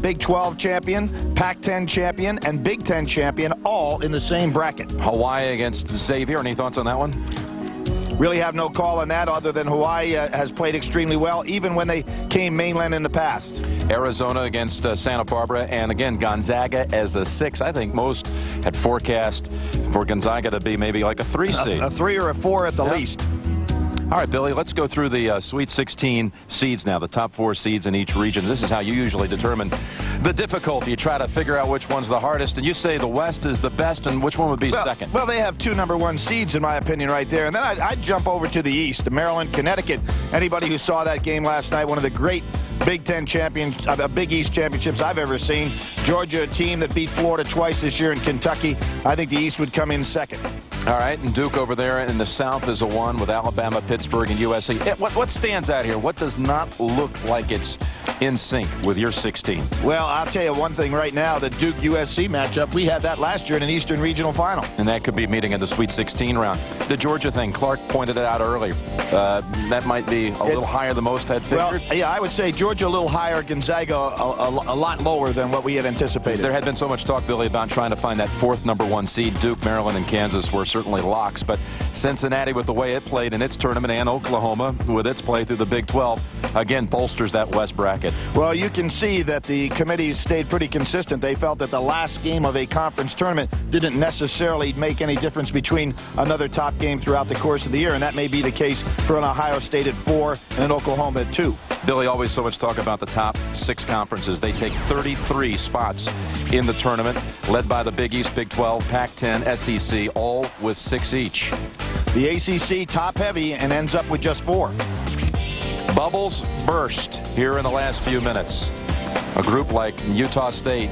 [SPEAKER 23] Big 12 champion, Pac-10 champion, and Big 10 champion, all in the same bracket.
[SPEAKER 22] Hawaii against Xavier. Any thoughts on that one?
[SPEAKER 23] Really have no call on that other than Hawaii has played extremely well, even when they came mainland in the past.
[SPEAKER 22] Arizona against Santa Barbara, and again, Gonzaga as a 6. I think most had forecast for Gonzaga to be maybe like a 3 seed.
[SPEAKER 23] A 3 or a 4 at the least.
[SPEAKER 22] All right, Billy, let's go through the Sweet 16 seeds now, the top 4 seeds in each region. This is how you usually determine the difficulty. You try to figure out which one's the hardest, and you say the West is the best, and which one would be second?
[SPEAKER 23] Well, they have 2 number 1 seeds, in my opinion, right there. And then I'd jump over to the East, Maryland, Connecticut. Anybody who saw that game last night, one of the great Big Ten Big East championships I've ever seen. Georgia, a team that beat Florida twice this year in Kentucky. I think the East would come in second.
[SPEAKER 22] All right, and Duke over there in the South is a 1 with Alabama, Pittsburgh, and USC. What stands out here? What does not look like it's in sync with your 16?
[SPEAKER 23] Well, I'll tell you one thing right now, the Duke-USC matchup, we had that last year in an Eastern Regional Final.
[SPEAKER 22] And that could be meeting in the Sweet 16 round. The Georgia thing, Clark pointed it out earlier. That might be a little higher than most had figured.
[SPEAKER 23] Well, yeah, I would say Georgia a little higher, Gonzaga a lot lower than what we had anticipated.
[SPEAKER 22] There had been so much talk, Billy, about trying to find that 4th number 1 seed. Duke, Maryland, and Kansas were certainly locks, but Cincinnati, with the way it played in its tournament, and Oklahoma with its play through the Big 12, again bolsters that West bracket.
[SPEAKER 23] Well, you can see that the committee stayed pretty consistent. They felt that the last game of a conference tournament didn't necessarily make any difference between another top game throughout the course of the year, and that may be the case for an Ohio State at 4 and an Oklahoma at 2.
[SPEAKER 22] Billy, always so much talk about the top 6 conferences. They take 33 spots in the tournament, led by the Big East, Big 12, Pac-10, SEC, all with 6 each.
[SPEAKER 23] The ACC top heavy and ends up with just 4.
[SPEAKER 22] Bubbles burst here in the last few minutes. A group like Utah State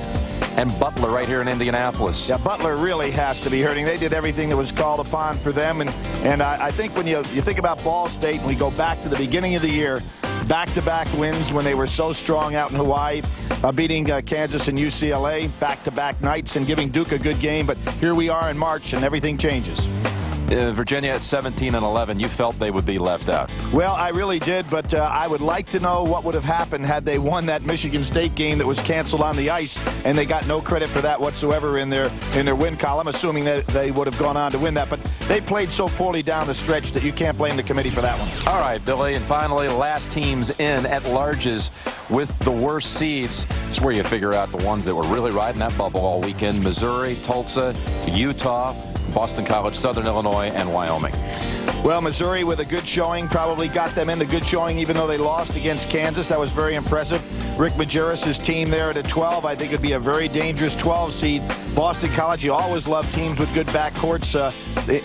[SPEAKER 22] and Butler right here in Indianapolis.
[SPEAKER 23] Yeah, Butler really has to be hurting. They did everything that was called upon for them, and I think when you think about Ball State, and we go back to the beginning of the year, back-to-back wins when they were so strong out in Hawaii, beating Kansas and UCLA, back-to-back nights and giving Duke a good game. But here we are in March, and everything changes.
[SPEAKER 22] Virginia at 17-11, you felt they would be left out.
[SPEAKER 23] Well, I really did, but I would like to know what would have happened had they won that Michigan State game that was canceled on the ice, and they got no credit for that whatsoever in their win column, assuming that they would have gone on to win that. But they played so poorly down the stretch that you can't blame the committee for that one.
[SPEAKER 22] All right, Billy, and finally, last teams in at larges with the worst seeds. It's where you figure out the ones that were really riding that bubble all weekend. Missouri, Tulsa, Utah, Boston College, Southern Illinois, and Wyoming.
[SPEAKER 23] Well, Missouri with a good showing probably got them into good showing even though they lost against Kansas. That was very impressive. Rick Majerus' team there at a 12, I think, would be a very dangerous 12 seed. Boston College, you always love teams with good backcourts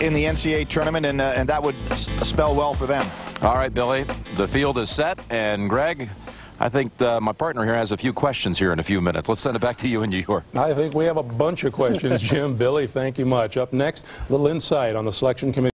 [SPEAKER 23] in the NCAA tournament, and that would spell well for them.
[SPEAKER 22] All right, Billy, the field is set, and Greg, I think my partner here has a few questions here in a few minutes. Let's send it back to you in New York.
[SPEAKER 13] I think we have a bunch of questions, Jim. Billy, thank you much. Up next, a little insight on the selection committee.